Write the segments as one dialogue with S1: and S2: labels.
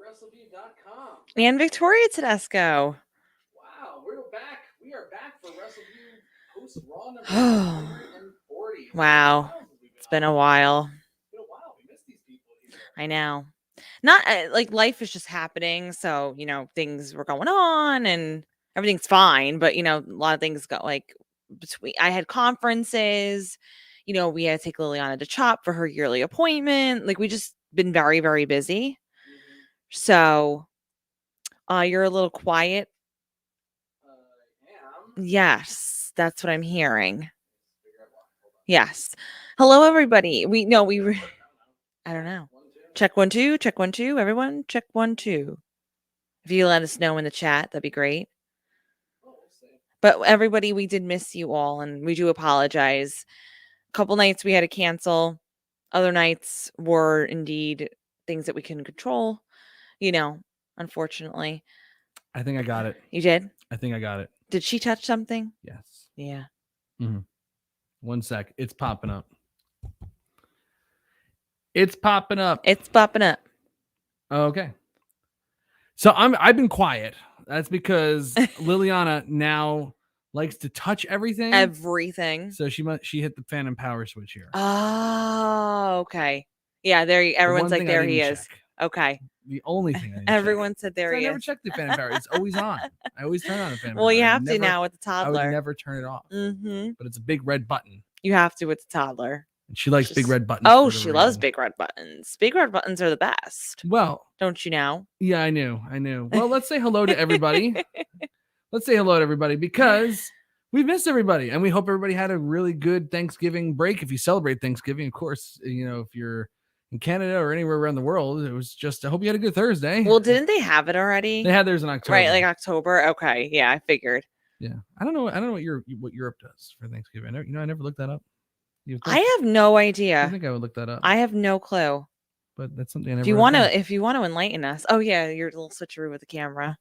S1: Wrestleview.com.
S2: And Victoria Tedesco.
S1: Wow, we're back. We are back for Wrestleview Post-Raw number 140.
S2: Wow. It's been a while.
S1: It's been a while. We missed these people here.
S2: I know. Not like life is just happening. So, things were going on and everything's fine. But, a lot of things got I had conferences, we had to take Liliana to CHOP for her yearly appointment. Like we just been very, very busy.
S1: Mm-hmm.
S2: So you're a little quiet.
S1: I am.
S2: Yes, that's what I'm hearing. Yes. Hello, everybody. I don't know. Check 1 2. Check 1 2. Everyone, check 1 2. If you let us know in the chat, that'd be great. But everybody, we did miss you all, and we do apologize. A couple nights we had to cancel. Other nights were indeed things that we couldn't control. Unfortunately.
S3: I think I got it.
S2: You did?
S3: I think I got it.
S2: Did she touch something?
S3: Yes.
S2: Yeah.
S3: Mm-hmm. 1 sec. It's popping up. It's popping up.
S2: It's popping up.
S3: Okay. So I've been quiet. That's because Liliana now likes to touch everything.
S2: Everything.
S3: So she hit the Phantom Power switch here.
S2: Oh, okay. Yeah, everyone's like, there he is. Okay.
S3: The only thing
S2: everyone said there he is.
S3: I never checked the Phantom Power. It's always on. I always turn on the Phantom Power.
S2: Well, you have to now with the toddler.
S3: I would never turn it off.
S2: Mm-hmm.
S3: But it's a big red button.
S2: You have to with the toddler.
S3: And she likes big red buttons.
S2: Oh, she loves big red buttons. Big red buttons are the best.
S3: Well,
S2: don't you know?
S3: Yeah, I knew. Well, let's say hello to everybody. Let's say hello to everybody because we missed everybody, and we hope everybody had a really good Thanksgiving break. If you celebrate Thanksgiving, of course, if you're in Canada or anywhere around the world, it was just, I hope you had a good Thursday.
S2: Well, didn't they have it already?
S3: They had theirs in October.
S2: Right, like October. Okay, yeah, I figured.
S3: Yeah, I don't know what Europe does for Thanksgiving. I never looked that up.
S2: I have no idea.
S3: I think I would look that up.
S2: I have no clue.
S3: But that's something I never.
S2: If you want to enlighten us. Oh yeah, your little switcheroo with the camera.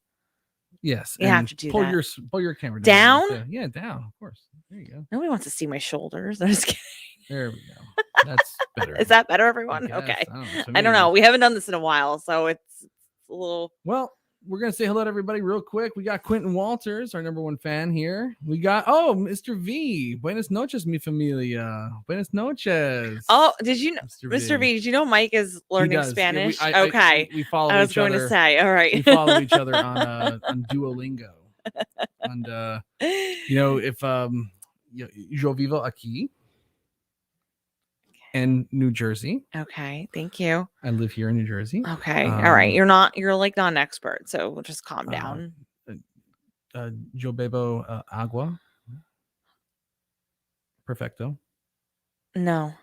S3: Yes,
S2: you have to do that.
S3: Pull your camera
S2: down.
S3: Yeah, down. Of course. There you go.
S2: Nobody wants to see my shoulders. I'm just kidding.
S3: There we go. That's better.
S2: Is that better, everyone? Okay. I don't know. We haven't done this in a while, so it's a little.
S3: Well, we're going to say hello to everybody real quick. We got Quentin Walters, our number one fan here. We got, Mr. V. Buenas noches, mi familia. Buenas noches.
S2: Oh, did you know, Mr. V, did you know Mike is learning Spanish?
S3: Yeah,
S2: okay.
S3: We follow each other.
S2: I was going to say, all right.
S3: We follow each other on Duolingo. And, if yo vivo aquí in New Jersey.
S2: Okay, thank you.
S3: I live here in New Jersey.
S2: Okay, all right. You're not an expert, so just calm down.
S3: Yo bebo agua. Perfecto.
S2: No.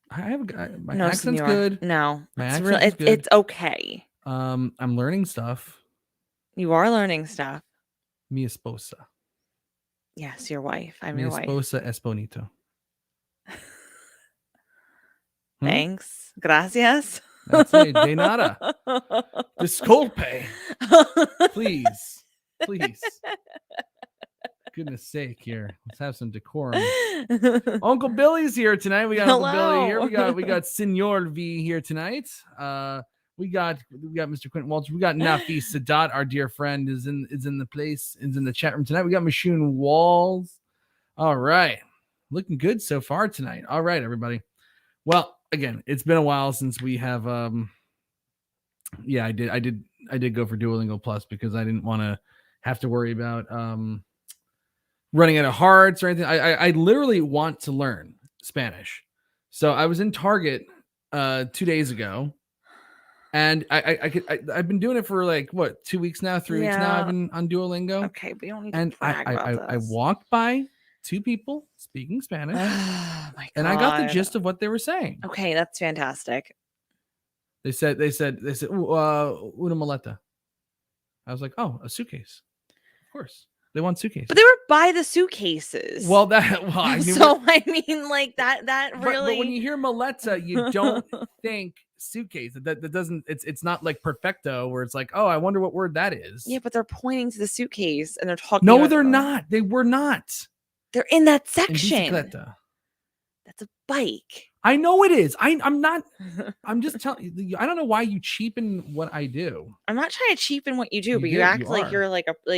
S3: I have a guy. My accent's good.
S2: No,
S3: it's
S2: okay.
S3: I'm learning stuff.
S2: You are learning stuff.
S3: Mi esposa.
S2: Yes, your wife. I'm your wife.
S3: Mi esposa es bonito.
S2: Thanks. Gracias.
S3: That's it. De nada. Disculpe. Please. Goodness sake here. Let's have some decorum. Uncle Billy's here tonight. We got Uncle Billy here. We got Senor V here tonight. We got Mr. Quentin Walters. We got Nafi Sadat, our dear friend, is in the chat room tonight. We got Michoon Walls. All right. Looking good so far tonight. All right, everybody. Well, again, it's been a while since we have I did go for Duolingo Plus because I didn't want to have to worry about running out of hearts or anything. I literally want to learn Spanish. So I was in Target 2 days ago, and I've been doing it for 2 weeks now, 3 weeks now. I've been on Duolingo.
S2: Okay, we don't need to brag about this.
S3: I walked by 2 people speaking Spanish.
S2: Oh my God.
S3: And I got the gist of what they were saying.
S2: Okay, that's fantastic.
S3: They said, una maleta. I was like, oh, a suitcase. Of course. They want suitcases.
S2: But they were by the suitcases.
S3: Well, that
S2: really.
S3: But when you hear maleta, you don't think suitcase. That doesn't. It's not like perfecto where it's like, oh, I wonder what word that is.
S2: Yeah, but they're pointing to the suitcase and they're talking.
S3: No, they're not. They were not.
S2: They're in that section.
S3: That's
S2: bike.
S3: I know it is. I'm not. I'm just telling you. I don't know why you cheapen what I do.
S2: I'm not trying to cheapen what you do,
S3: You
S2: but
S3: do,
S2: you act
S3: you
S2: like
S3: are.
S2: you're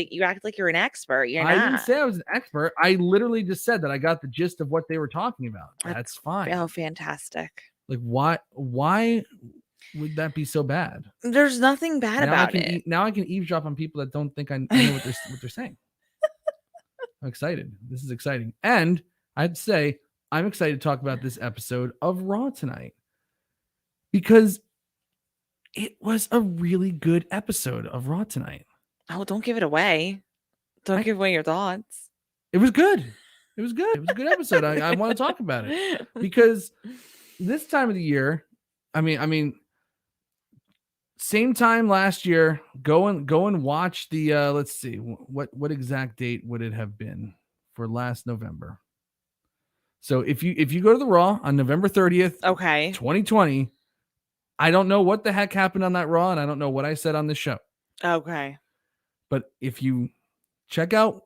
S2: you act like you're an expert. You're
S3: I
S2: not.
S3: didn't say I was an expert. I literally just said that I got the gist of what they were talking about. That's fine.
S2: Oh, fantastic.
S3: Like, why would that be so bad?
S2: There's nothing bad about it.
S3: Now I can eavesdrop on people that don't think I know what they're saying. I'm excited. This is exciting. And I'd say I'm excited to talk about this episode of Raw tonight because it was a really good episode of Raw tonight.
S2: Oh, don't give it away. Don't give away your thoughts.
S3: It was good. It was good. It was a good episode. I want to talk about it because this time of the year, I mean, same time last year, go and watch the let's see, what exact date would it have been for last November? So if you go to the Raw on November 30th,
S2: okay,
S3: 2020, I don't know what the heck happened on that Raw, and I don't know what I said on this show.
S2: Okay.
S3: But if you check out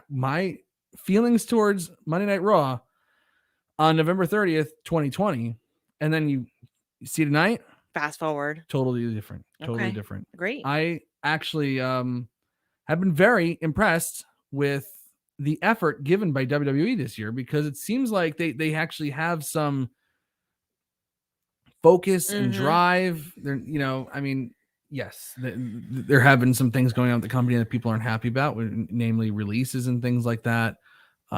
S3: my feelings towards Monday Night Raw on November 30th, 2020, and then you see tonight,
S2: fast forward,
S3: totally different. Totally
S2: okay.
S3: different.
S2: Great.
S3: I actually have been very impressed with the effort given by WWE this year because it seems like they actually have some focus and drive. They're, yes, they're having some things going on with the company that people aren't happy about, namely releases and things like that. They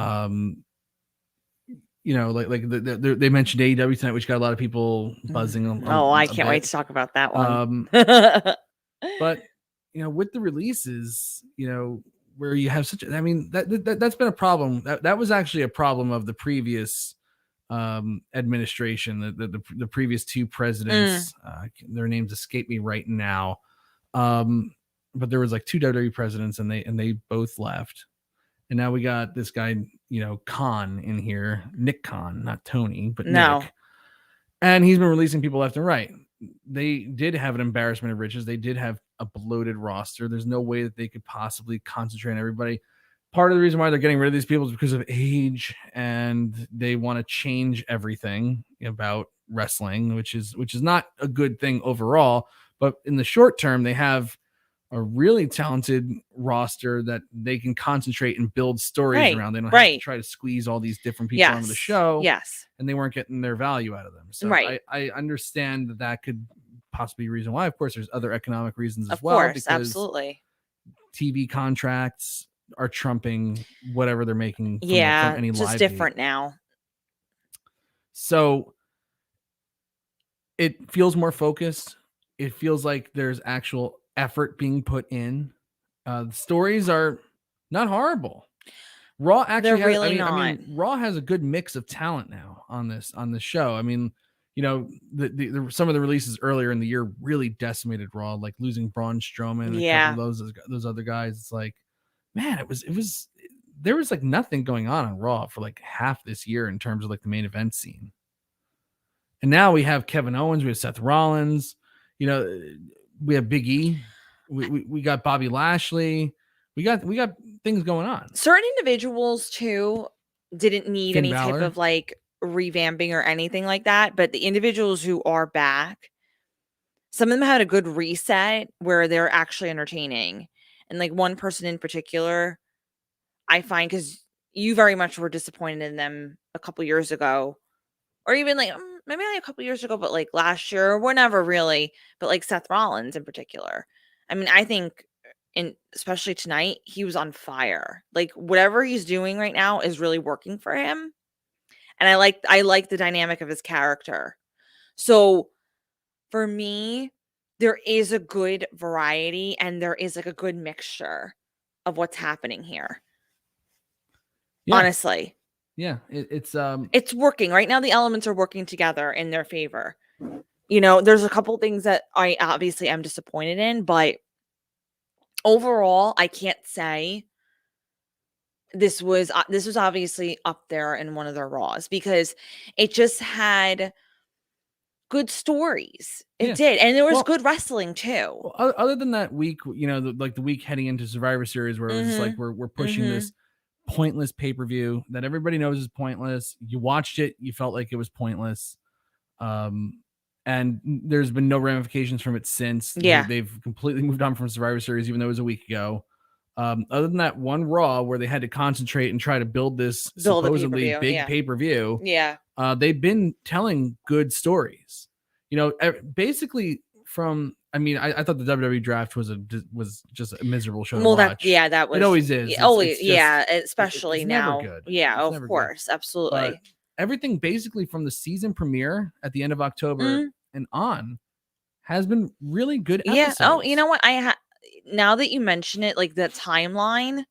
S3: mentioned AEW tonight, which got a lot of people buzzing.
S2: I can't wait to talk about that one.
S3: But with the releases, where you have such, that's been a problem. That was actually a problem of the previous administration, the previous two presidents. Their names escape me right now. But there was like two WWE presidents, and they both left. And now we got this guy, Khan in here, Nick Khan, not Tony, but Nick. And he's been releasing people left and right. They did have an embarrassment of riches. They did have a bloated roster. There's no way that they could possibly concentrate on everybody. Part of the reason why they're getting rid of these people is because of age, and they want to change everything about wrestling, which is not a good thing overall. But in the short term, they have a really talented roster that they can concentrate and build stories around. They don't have to try to squeeze all these different people onto the show.
S2: Yes.
S3: And they weren't getting their value out of them. So I understand that could possibly be a reason why. Of course, there's other economic reasons as well. Of course,
S2: absolutely.
S3: TV contracts are trumping whatever they're making from, from any
S2: just
S3: live
S2: different
S3: date.
S2: Now.
S3: So it feels more focused. It feels like there's actual effort being put in. The stories are not horrible. Raw actually has,
S2: really not.
S3: I mean, Raw has a good mix of talent now on this show. I mean, some of the releases earlier in the year really decimated Raw, like losing Braun Strowman and a couple of those other guys. It's like, man, there was like nothing going on Raw for like half this year in terms of like the main event scene. And now we have Kevin Owens, we have Seth Rollins, we have Big E, we got Bobby Lashley, we got things going on.
S2: Certain individuals too didn't need any type of like revamping or anything like that, but the individuals who are back, some of them had a good reset where they're actually entertaining. And like one person in particular, I find, because you very much were disappointed in them a couple years ago, or even like maybe not a couple years ago, but like last year or whenever really, but like Seth Rollins in particular. I mean, I think especially tonight, he was on fire. Like whatever he's doing right now is really working for him. And I like the dynamic of his character. So for me, there is a good variety and there is like a good mixture of what's happening here. Yeah. Honestly.
S3: Yeah, it's
S2: working. Right now the elements are working together in their favor. There's a couple things that I obviously am disappointed in, but overall, I can't say this was obviously up there in one of their Raws because it just had good stories. It did. And there was good wrestling too.
S3: Well, other than that week, the week heading into Survivor Series where it was just like we're pushing this pointless pay-per-view that everybody knows is pointless. You watched it, you felt like it was pointless. And there's been no ramifications from it since.
S2: Yeah.
S3: They've completely moved on from Survivor Series, even though it was a week ago. Other than that one Raw where they had to concentrate and try to build this supposedly big pay-per-view.
S2: Yeah.
S3: They've been telling good stories. Basically from, I thought the WWE draft was just a miserable show to watch.
S2: That was.
S3: It always is.
S2: Especially
S3: it's
S2: now.
S3: Never good.
S2: Yeah,
S3: It's
S2: of
S3: never
S2: course,
S3: good.
S2: absolutely.
S3: But everything basically from the season premiere at the end of October and on has been really good episodes.
S2: Yeah. Oh, you know what? Now that you mention it, like the timeline,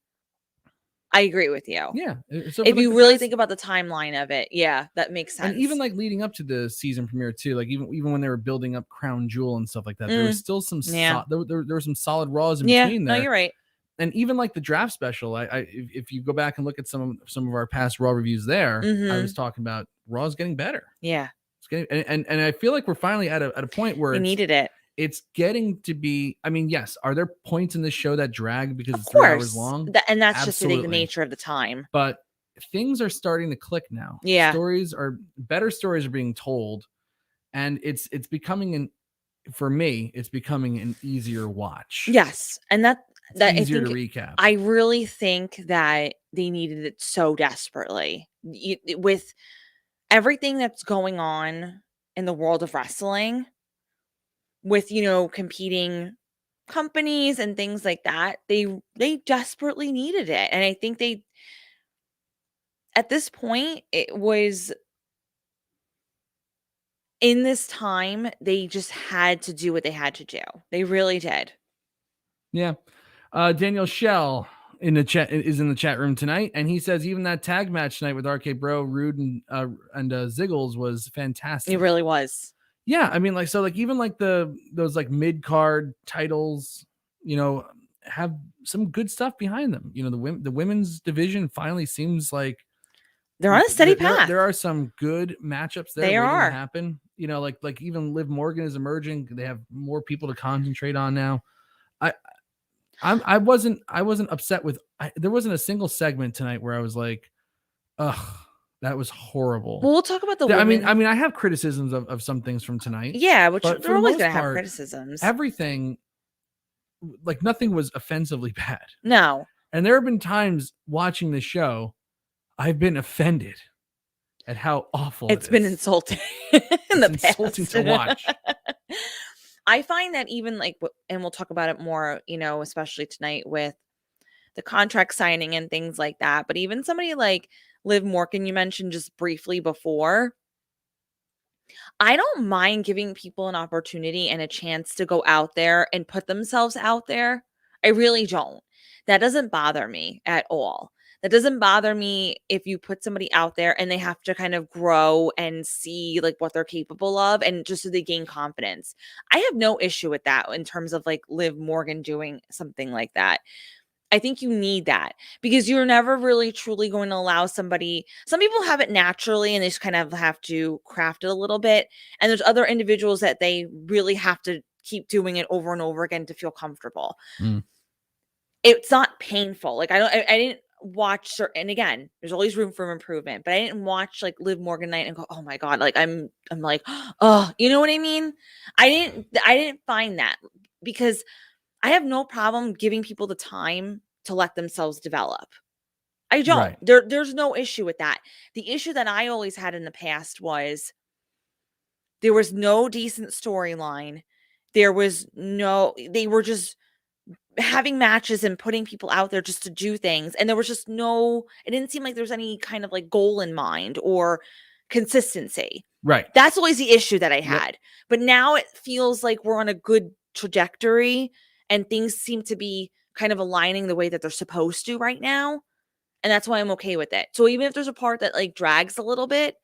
S2: I agree with you.
S3: Yeah. So
S2: if you really think about the timeline of it, yeah, that makes sense.
S3: And even like leading up to the season premiere too, like even when they were building up Crown Jewel and stuff like that, there was still some there were some solid Raws in between there.
S2: No, you're right.
S3: And even like the draft special, if you go back and look at some of our past Raw reviews there, I was talking about Raw's getting better.
S2: Yeah.
S3: It's getting, and I feel like we're finally at a point where
S2: we needed it.
S3: It's getting to be, yes, are there points in this show that drag because it's 3 hours long?
S2: And that's Absolutely. Just the nature of the time.
S3: But things are starting to click now.
S2: Yeah.
S3: Better stories are being told. And it's becoming for me, it's becoming an easier watch.
S2: Yes. And that's
S3: easier to recap.
S2: I really think that they needed it so desperately. With everything that's going on in the world of wrestling, with competing companies and things like that, they desperately needed it. And I think at this point, it was in this time, they just had to do what they had to do. They really did.
S3: Yeah. Daniel Shell is in the chat room tonight, and he says even that tag match tonight with RK Bro, Rude, and Ziggles was fantastic.
S2: It really was.
S3: Yeah, even those like mid-card titles, have some good stuff behind them. The women's division finally seems like
S2: they're on a steady path.
S3: There are some good matchups there.
S2: They are
S3: to happen. Like even Liv Morgan is emerging. They have more people to concentrate on now. I wasn't upset with. There wasn't a single segment tonight where I was like, ugh. That was horrible.
S2: Well, we'll talk about the women.
S3: I have criticisms of some things from tonight.
S2: Yeah, which they're always going to have criticisms.
S3: Everything, like nothing was offensively bad.
S2: No.
S3: And there have been times watching the show, I've been offended at how awful
S2: it's been insulting in the past.
S3: Insulting to watch.
S2: I find that even and we'll talk about it more, especially tonight with the contract signing and things like that. But even somebody like Liv Morgan, you mentioned just briefly before, I don't mind giving people an opportunity and a chance to go out there and put themselves out there. I really don't. That doesn't bother me at all. That doesn't bother me if you put somebody out there and they have to kind of grow and see like what they're capable of, and just so they gain confidence. I have no issue with that in terms of like Liv Morgan doing something like that. I think you need that because you're never really truly going to allow somebody. Some people have it naturally and they just kind of have to craft it a little bit. And there's other individuals that they really have to keep doing it over and over again to feel comfortable. It's not painful. Like I didn't watch certain, and again, there's always room for improvement, but I didn't watch like Liv Morgan night and go, oh my God, like I'm like, oh, you know what I mean? I didn't find that, because I have no problem giving people the time to let themselves develop. I don't. Right. There's no issue with that. The issue that I always had in the past was there was no decent storyline. They were just having matches and putting people out there just to do things. And there was just it didn't seem like there was any kind of like goal in mind or consistency.
S3: Right.
S2: That's always the issue that I had. Yep. But now it feels like we're on a good trajectory and things seem to be kind of aligning the way that they're supposed to right now. And that's why I'm okay with it. So even if there's a part that like drags a little bit,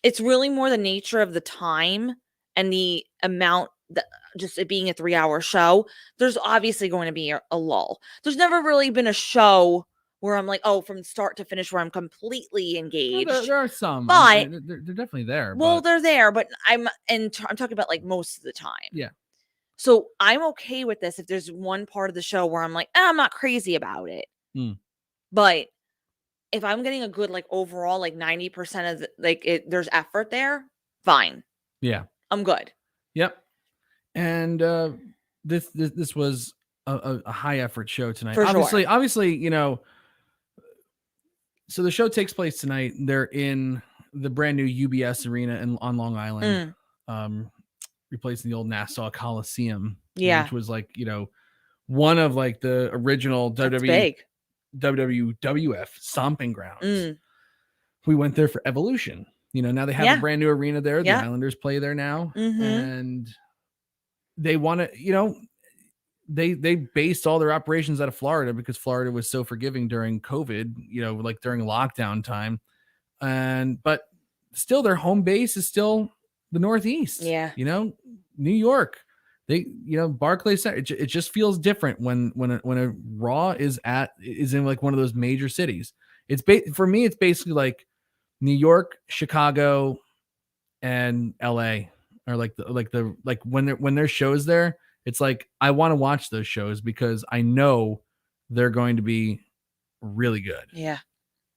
S2: it's really more the nature of the time and the amount that just it being a 3-hour show. There's obviously going to be a lull. There's never really been a show where I'm like, oh, from start to finish where I'm completely engaged.
S3: Well, there are some,
S2: but
S3: they're definitely there.
S2: Well, they're there, but I'm talking about like most of the time.
S3: Yeah.
S2: So I'm okay with this if there's one part of the show where I'm like, I'm not crazy about it. But if I'm getting a good like overall like 90% of there's effort there, fine.
S3: Yeah.
S2: I'm good.
S3: Yep. And this was a high effort show tonight.
S2: For sure.
S3: Obviously, you know, so the show takes place tonight. They're in the brand new UBS Arena on Long Island, replacing the old Nassau Coliseum,
S2: Yeah.
S3: which was like, you know, one of like the original WWF stomping grounds. We went there for Evolution. You know, now they have a brand new arena there. The Islanders play there now, and they want to, you know, they based all their operations out of Florida because Florida was so forgiving during COVID, you know, like during lockdown time. But still their home base is still the Northeast.
S2: Yeah.
S3: You know, New York. They, you know, Barclays Center. It just feels different when a Raw is in like one of those major cities. For me, it's basically like New York, Chicago, and LA are like when there's shows there, it's like I want to watch those shows because I know they're going to be really good.
S2: Yeah.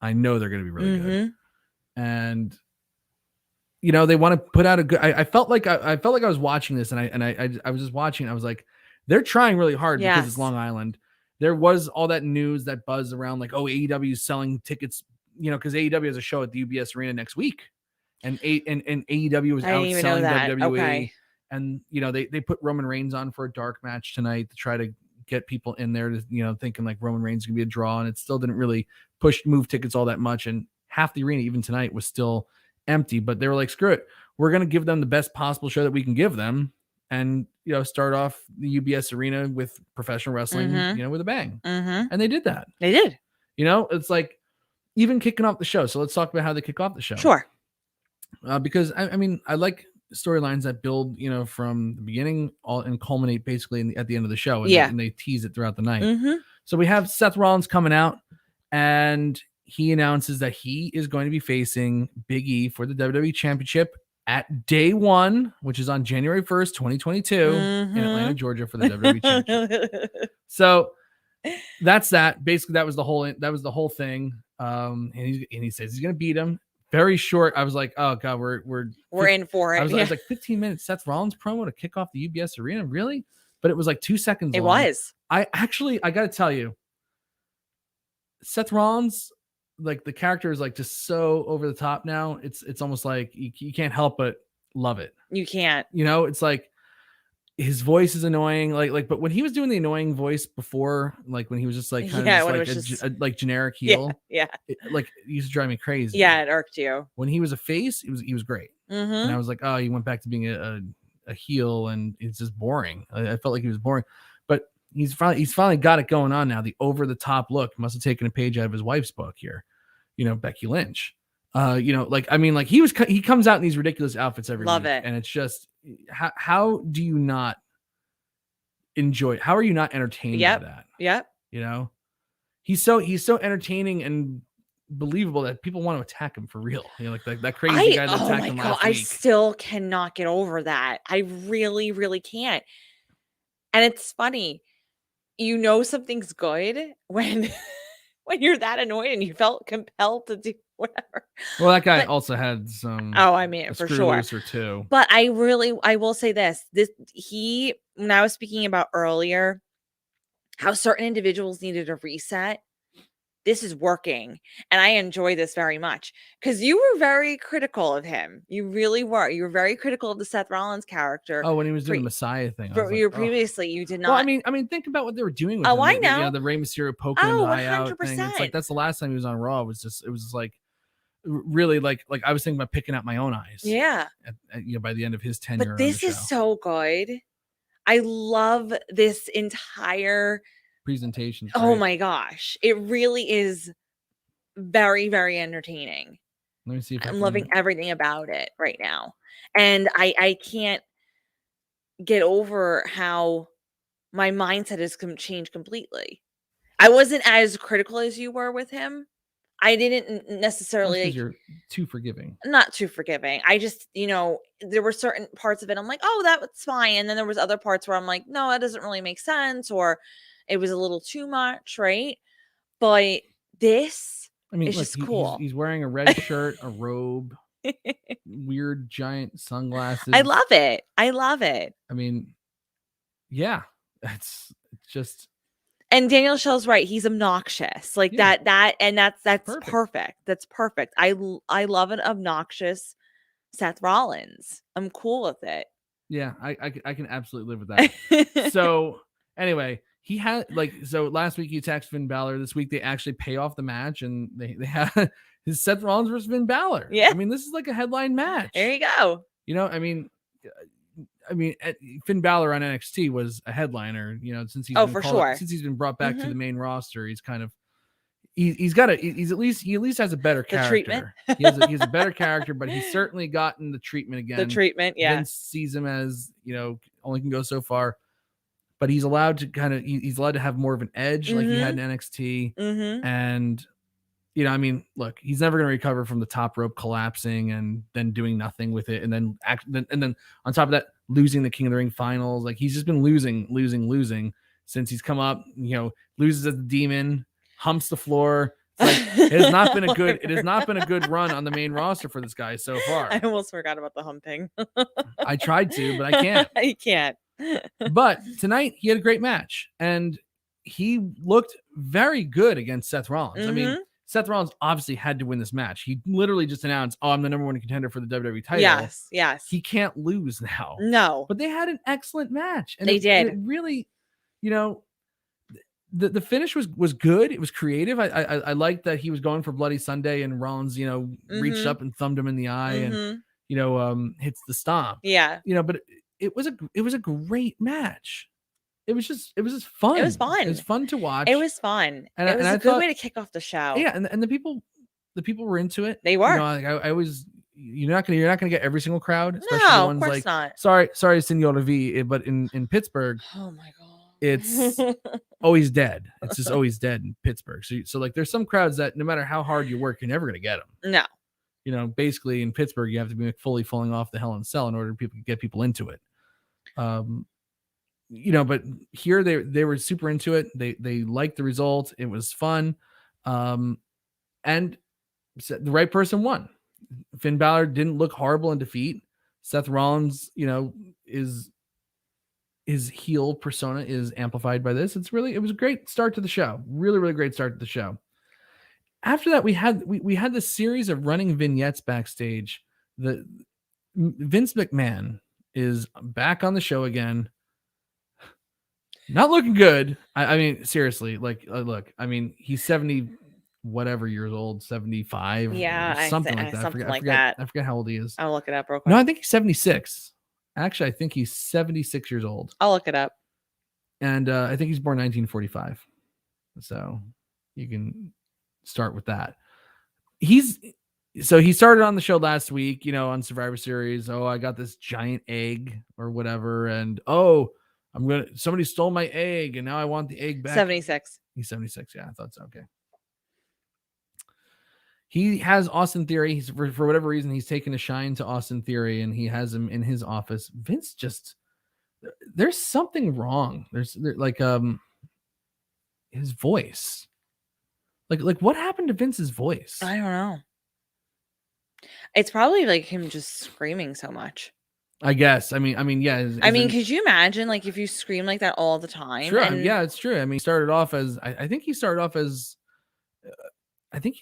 S3: I know they're going to be really good. And you know, they want to put out a good I felt like I was watching this and I was just watching, I was like, they're trying really hard because it's Long Island. There was all that news, that buzz around like, oh, AEW is selling tickets, you know, because AEW has a show at the UBS Arena next week. And AEW was outselling WWE.
S2: Okay.
S3: And, you know, they put Roman Reigns on for a dark match tonight to try to get people in there to, you know, thinking like Roman Reigns could be a draw. And it still didn't really move tickets all that much. And half the arena, even tonight, was still empty. But they were like, screw it. We're going to give them the best possible show that we can give them. And, you know, start off the UBS Arena with professional wrestling, you know, with a bang. And they did that.
S2: They did.
S3: You know, it's like even kicking off the show. So let's talk about how they kick off the show.
S2: Sure.
S3: Because I mean, I like storylines that build, you know, from the beginning and culminate basically at the end of the show. And they tease it throughout the night. So we have Seth Rollins coming out and he announces that he is going to be facing Big E for the WWE Championship at day one, which is on January 1st, 2022 in Atlanta, Georgia for the WWE Championship. So that's that. Basically, that was the whole thing. And he says he's going to beat him. Very short. I was like, oh god, we're
S2: in for it.
S3: I was like 15 minutes Seth Rollins promo to kick off the UBS Arena, really? But it was like 2 seconds.
S2: It
S3: long.
S2: was.
S3: I got to tell you, Seth Rollins, like the character is like just so over the top now. It's almost like you can't help but love it.
S2: You can't.
S3: You know, it's like his voice is annoying, but when he was doing the annoying voice before, like when he was just like kind of just like a generic heel, it used to drive me crazy.
S2: Yeah, it irked you.
S3: When he was a face, he was great, and I was like, oh, he went back to being a heel, and it's just boring. I felt like he was boring, but he's finally got it going on now. The over the top look must have taken a page out of his wife's book here, you know, Becky Lynch. You know, like I mean, like he comes out in these ridiculous outfits every week, and it's just how do you not enjoy? How are you not entertained by that?
S2: Yep.
S3: You know, he's so entertaining and believable that people want to attack him for real. You know, like that crazy guy that attacked him last week.
S2: I still cannot get over that. I really, really can't. And it's funny, you know, something's good when you're that annoyed and you felt compelled to do whatever.
S3: Well, that guy also had some.
S2: Oh, I mean, for sure.
S3: Or two.
S2: But I will say this. When I was speaking about earlier, how certain individuals needed a reset, this is working. And I enjoy this very much because you were very critical of him. You really were. You were very critical of the Seth Rollins character.
S3: Oh, when he was doing the Messiah thing.
S2: Previously, you did not.
S3: Well, I mean, think about what they were doing with him.
S2: I know.
S3: You know, the Rey Mysterio poking the eye
S2: 100%.
S3: out thing. It's like that's the last time he was on Raw. It was just like really like I was thinking about picking out my own eyes.
S2: Yeah.
S3: You know, by the end of his tenure.
S2: But this is so good. I love this entire
S3: presentation.
S2: Oh my gosh. It really is very, very entertaining.
S3: Let me see if
S2: I'm loving everything about it right now. And I can't get over how my mindset has changed completely. I wasn't as critical as you were with him. I didn't necessarily.
S3: Because you're too forgiving.
S2: Not too forgiving. I just, you know, there were certain parts of it I'm like, oh, that was fine. And then there was other parts where I'm like, no, that doesn't really make sense. Or it was a little too much, right? But this
S3: I mean,
S2: It's
S3: look,
S2: just cool.
S3: he's wearing a red shirt, a robe, weird giant sunglasses.
S2: I love it. I love it.
S3: I mean, yeah, it's just.
S2: And Daniel Schell's right. He's obnoxious. Like
S3: Yeah.
S2: that's
S3: Perfect.
S2: perfect. That's perfect. I love an obnoxious Seth Rollins. I'm cool with it.
S3: Yeah, I can absolutely live with that. So anyway, he had so last week he attacked Finn Balor. This week they actually pay off the match and they had his Seth Rollins versus Finn Balor.
S2: Yeah.
S3: I mean, this is like a headline match.
S2: There you go.
S3: You know, I mean, Finn Balor on NXT was a headliner. You know, since he's since he's been brought back to the main roster, he's kind of he at least has a better character. He has a better character, but he's certainly gotten the treatment again.
S2: The treatment, yeah.
S3: Vince sees him as, you know, only can go so far, but he's allowed to he's allowed to have more of an edge like he had in NXT. And you know, I mean, look, he's never going to recover from the top rope collapsing and then doing nothing with it, and then on top of that, losing the King of the Ring finals. Like he's just been losing since he's come up. You know, loses as the Demon, humps the floor. It's like, it has not been a good run on the main roster for this guy so far.
S2: I almost forgot about the humping.
S3: I tried to, but I can't.
S2: You can't.
S3: But tonight he had a great match, and he looked very good against Seth Rollins. I mean, Seth Rollins obviously had to win this match. He literally just announced, "Oh, I'm the number one contender for the WWE title."
S2: Yes.
S3: He can't lose now.
S2: No.
S3: But they had an excellent match, and
S2: they did.
S3: It really, you know, the finish was good. It was creative. I liked that he was going for Bloody Sunday, and Rollins, you know, reached up and thumbed him in the eye, and you know, hits the stomp.
S2: Yeah.
S3: You know, but it was a great match. It was just fun.
S2: It was fun.
S3: It was fun to watch.
S2: It was fun.
S3: And
S2: it was
S3: a
S2: good way to kick off the show.
S3: Yeah, and the people were into it.
S2: They were.
S3: You know, like I always, you're not gonna get every single crowd, especially
S2: no,
S3: the ones
S2: of course
S3: like
S2: not.
S3: sorry, Senora V, but in Pittsburgh,
S2: oh my god,
S3: it's always dead. It's just always dead in Pittsburgh. So like there's some crowds that no matter how hard you work, you're never gonna get them.
S2: No.
S3: You know, basically in Pittsburgh, you have to be fully falling off the Hell in a Cell in order to get people into it. You know, but here they were super into it. They liked the result. It was fun. And the right person won. Finn Balor didn't look horrible in defeat. Seth Rollins, you know, his heel persona is amplified by this. It was a great start to the show. Really, really great start to the show. After that, we had this series of running vignettes backstage. The Vince McMahon is back on the show again. Not looking good. I mean, seriously, like, look, I mean, he's 70 whatever years old, 75.
S2: Yeah,
S3: something like that.
S2: Something like that.
S3: I forget how old he is.
S2: I'll look it up real quick.
S3: No, I think he's 76. Actually, I think he's 76 years old.
S2: I'll look it up.
S3: And I think he's born 1945. So you can start with that. He started on the show last week, you know, on Survivor Series. Oh, I got this giant egg or whatever. And somebody stole my egg and now I want the egg back.
S2: 76.
S3: He's 76. Yeah, I thought so. Okay. He has Austin Theory. He's for whatever reason, he's taken a shine to Austin Theory and he has him in his office. Vince there's something wrong. There's his voice. Like what happened to Vince's voice?
S2: I don't know. It's probably like him just screaming so much.
S3: I guess. I mean, yeah.
S2: Could you imagine like if you scream like that all the time?
S3: Sure. Yeah, it's true. I mean, he started off as I think he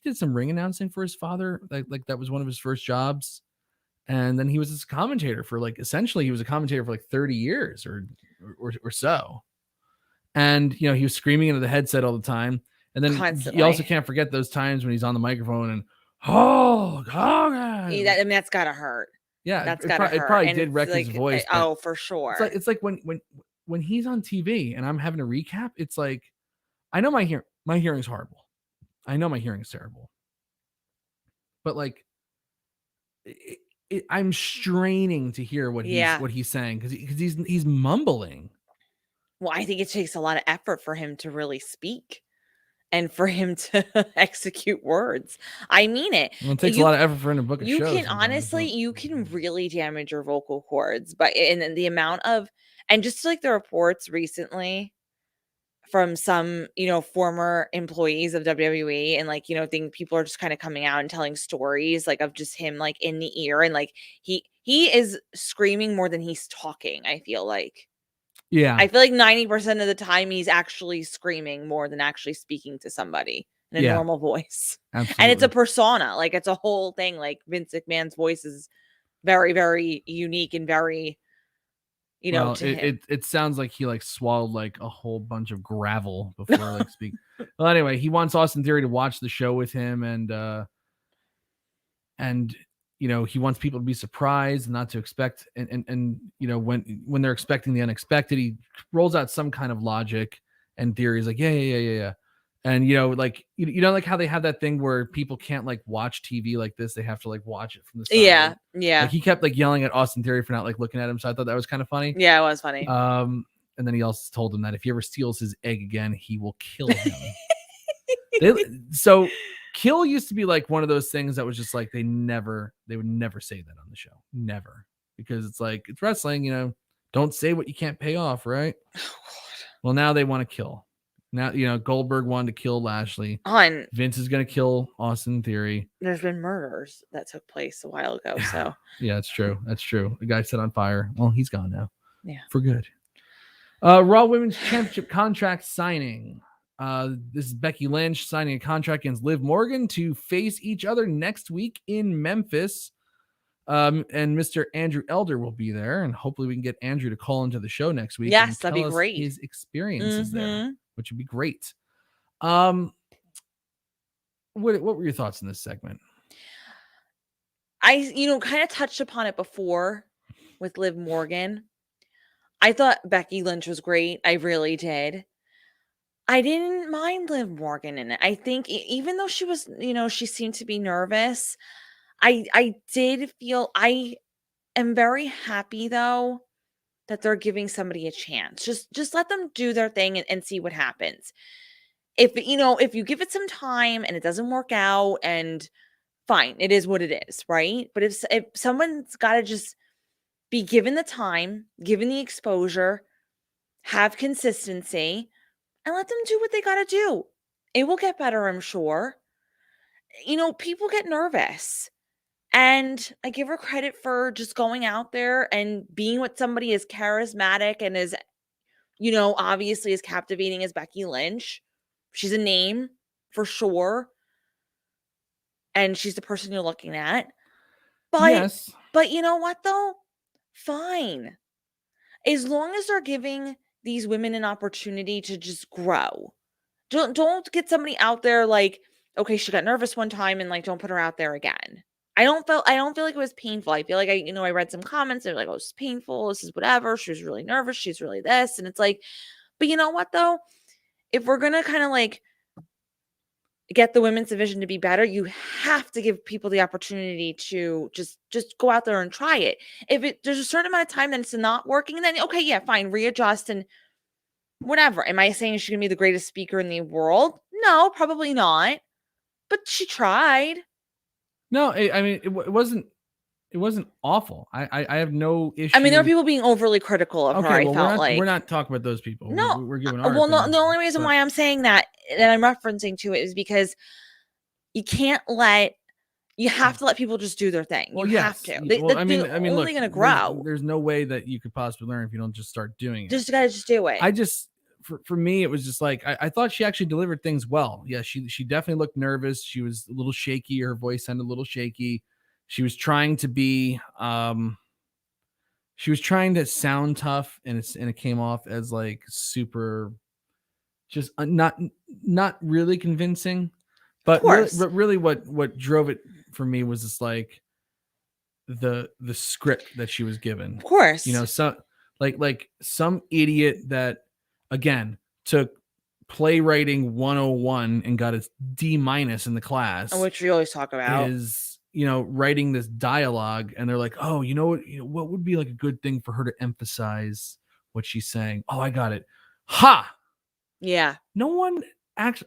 S3: did some ring announcing for his father. Like that was one of his first jobs. And then he was a commentator for essentially he was a commentator for 30 years or so. And, you know, he was screaming into the headset all the time. And then
S2: constantly.
S3: You also can't forget those times when he's on the microphone and, oh, God.
S2: That's gotta hurt.
S3: Yeah,
S2: that's gotta hurt.
S3: It probably did wreck his voice.
S2: Oh, for sure.
S3: It's like when he's on TV and I'm having a recap, it's like I know my hearing's horrible. I know my hearing is terrible. But I'm straining to hear what he's saying because he's mumbling.
S2: Well, I think it takes a lot of effort for him to really speak. And for him to execute words. I mean it.
S3: Well, it takes a lot of effort for him to book a show.
S2: You can honestly, you can really damage your vocal cords. But in the amount of, and just like the reports recently from some, former employees of WWE, and like, think people are just kind of coming out and telling stories like of just him like in the ear, and like he is screaming more than he's talking. I feel like 90% of the time he's actually screaming more than actually speaking to somebody in a normal voice.
S3: Absolutely.
S2: And it's a persona, like it's a whole thing. Like Vince McMahon's voice is very, very unique and very,
S3: well,
S2: to him.
S3: it sounds like he like swallowed like a whole bunch of gravel before like speak. Well, anyway, he wants Austin Theory to watch the show with him, and he wants people to be surprised and not to expect, and when they're expecting the unexpected, he rolls out some kind of logic, and Theory's like, yeah. And like like how they have that thing where people can't like watch TV like this, they have to like watch it from the side.
S2: Yeah.
S3: Like he kept like yelling at Austin Theory for not like looking at him, so I thought that was kind of funny.
S2: Yeah, it was funny.
S3: And then he also told him that if he ever steals his egg again, he will kill him. So kill used to be like one of those things that was just like they would never say that on the show, never, because it's like it's wrestling, don't say what you can't pay off, right? Well, now they want to kill. Now, Goldberg wanted to kill Lashley. Vince is going to kill Austin Theory.
S2: There's been murders that took place a while ago. So
S3: yeah, that's true. That's true. The guy set on fire. Well, he's gone now.
S2: Yeah.
S3: For good. Raw Women's Championship contract signing. This is Becky Lynch signing a contract against Liv Morgan to face each other next week in Memphis. And Mr. Andrew Elder will be there, and hopefully we can get Andrew to call into the show next week.
S2: Yes,
S3: and
S2: that'd be great.
S3: His experiences there, which would be great. What were your thoughts in this segment?
S2: I, kind of touched upon it before with Liv Morgan. I thought Becky Lynch was great. I really did. I didn't mind Liv Morgan in it. I think even though she was, she seemed to be nervous, I did feel, I am very happy though that they're giving somebody a chance. Just let them do their thing and see what happens. If you give it some time and it doesn't work out, and fine, it is what it is, right? But if someone's got to just be given the time, given the exposure, have consistency, and let them do what they got to do. It will get better, I'm sure. People get nervous. And I give her credit for just going out there and being with somebody as charismatic and as, obviously as captivating as Becky Lynch. She's a name for sure. And she's the person you're looking at. But,
S3: yes.
S2: But you know what though? Fine. As long as they're giving these women an opportunity to just grow. Don't get somebody out there like, okay, she got nervous one time and like, don't put her out there again. I don't feel like it was painful. I feel like I read some comments and they're like, oh, it's painful. This is whatever. She was really nervous. She's really this. And it's like, but you know what though? If we're going to kind of like get the women's division to be better, you have to give people the opportunity to just go out there and try it. If there's a certain amount of time that it's not working, then okay, yeah, fine, readjust and whatever. Am I saying she's going to be the greatest speaker in the world? No, probably not. But she tried.
S3: No, I mean, it wasn't awful. I have no issue.
S2: I mean, there are people being overly critical of her. I felt
S3: we're not talking about those people.
S2: No,
S3: we're giving our
S2: well,
S3: opinions,
S2: the only reason why I'm saying that I'm referencing to it is because you have to let people just do their thing. You have to. They're only going to grow.
S3: There's no way that you could possibly learn if you don't just start doing it.
S2: Just do it.
S3: For me, it was just like I thought she actually delivered things well. Yeah, she definitely looked nervous. She was a little shaky. Her voice sounded a little shaky. She was trying to be, she was trying to sound tough, and it came off as like super, just not really convincing. But really, what drove it for me was just like the script that she was given.
S2: Of course,
S3: some like some idiot that again took playwriting 101 and got a D- in the class,
S2: which we always talk about,
S3: is writing this dialogue, and they're like, oh, what would be like a good thing for her to emphasize what she's saying? Oh, I got it. Ha!
S2: Yeah.
S3: No one actually,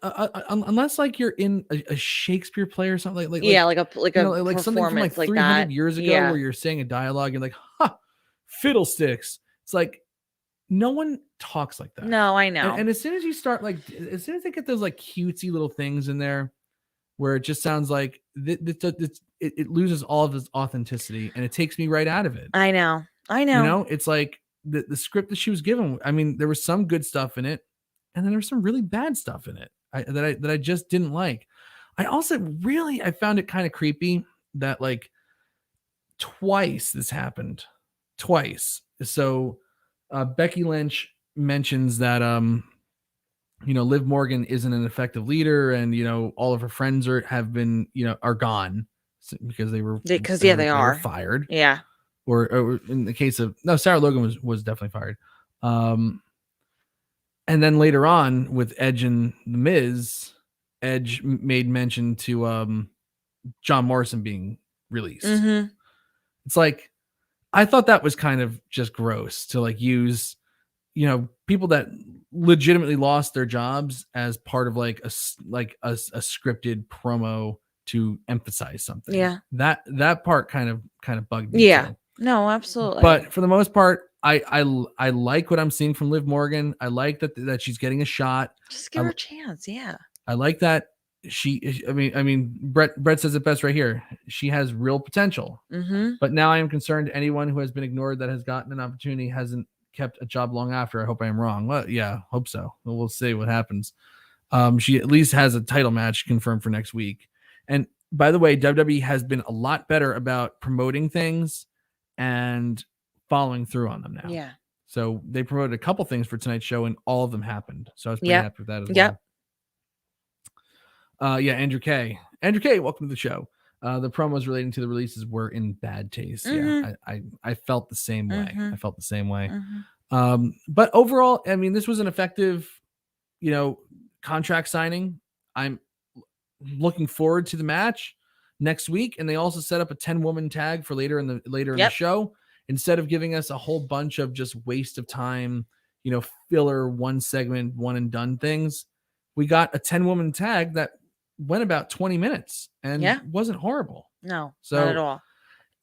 S3: unless like you're in a Shakespeare play or something like something from like 300 years ago where you're saying a dialogue and like, ha, fiddlesticks. It's like, no one talks like that.
S2: No, I know.
S3: And as soon as you start as soon as they get those like cutesy little things in there where it just sounds like it loses all of its authenticity and it takes me right out of it.
S2: I know.
S3: It's like the script that she was given. I mean, there was some good stuff in it, and then there was some really bad stuff in it that I just didn't like. I also I found it kind of creepy that like twice this happened. Twice. So Becky Lynch mentions that Liv Morgan isn't an effective leader, and all of her friends are gone because they were fired.
S2: Yeah.
S3: Or in the case of Sarah Logan was definitely fired. And then later on with Edge and The Miz, Edge made mention to John Morrison being released.
S2: Mm-hmm.
S3: It's like, I thought that was kind of just gross to like use, people that legitimately lost their jobs as part of like a scripted promo to emphasize something.
S2: Yeah.
S3: That part kind of bugged me.
S2: Yeah.
S3: Too.
S2: No, absolutely.
S3: But for the most part, I like what I'm seeing from Liv Morgan. I like that she's getting a shot.
S2: Just give her a chance. Yeah.
S3: I like that Brett says it best right here. She has real potential.
S2: Mm-hmm.
S3: But now I am concerned anyone who has been ignored that has gotten an opportunity hasn't kept a job long after. I hope I am wrong. Well, yeah, hope so. We'll see what happens. She at least has a title match confirmed for next week. And by the way, WWE has been a lot better about promoting things and following through on them now.
S2: Yeah.
S3: So they promoted a couple things for tonight's show, and all of them happened. So I was pretty happy with that as well. Andrew K. Welcome to the show. The promos relating to the releases were in bad taste.
S2: Mm-hmm.
S3: Yeah, I felt the same way.
S2: Mm-hmm.
S3: I felt the same way.
S2: Mm-hmm.
S3: But overall, I mean, this was an effective, contract signing. I'm looking forward to the match next week, and they also set up a 10-woman tag for later in the show. Instead of giving us a whole bunch of just waste of time, filler one segment, one and done things, we got a 10-woman tag that went about 20 minutes and wasn't horrible.
S2: No,
S3: so
S2: not at all.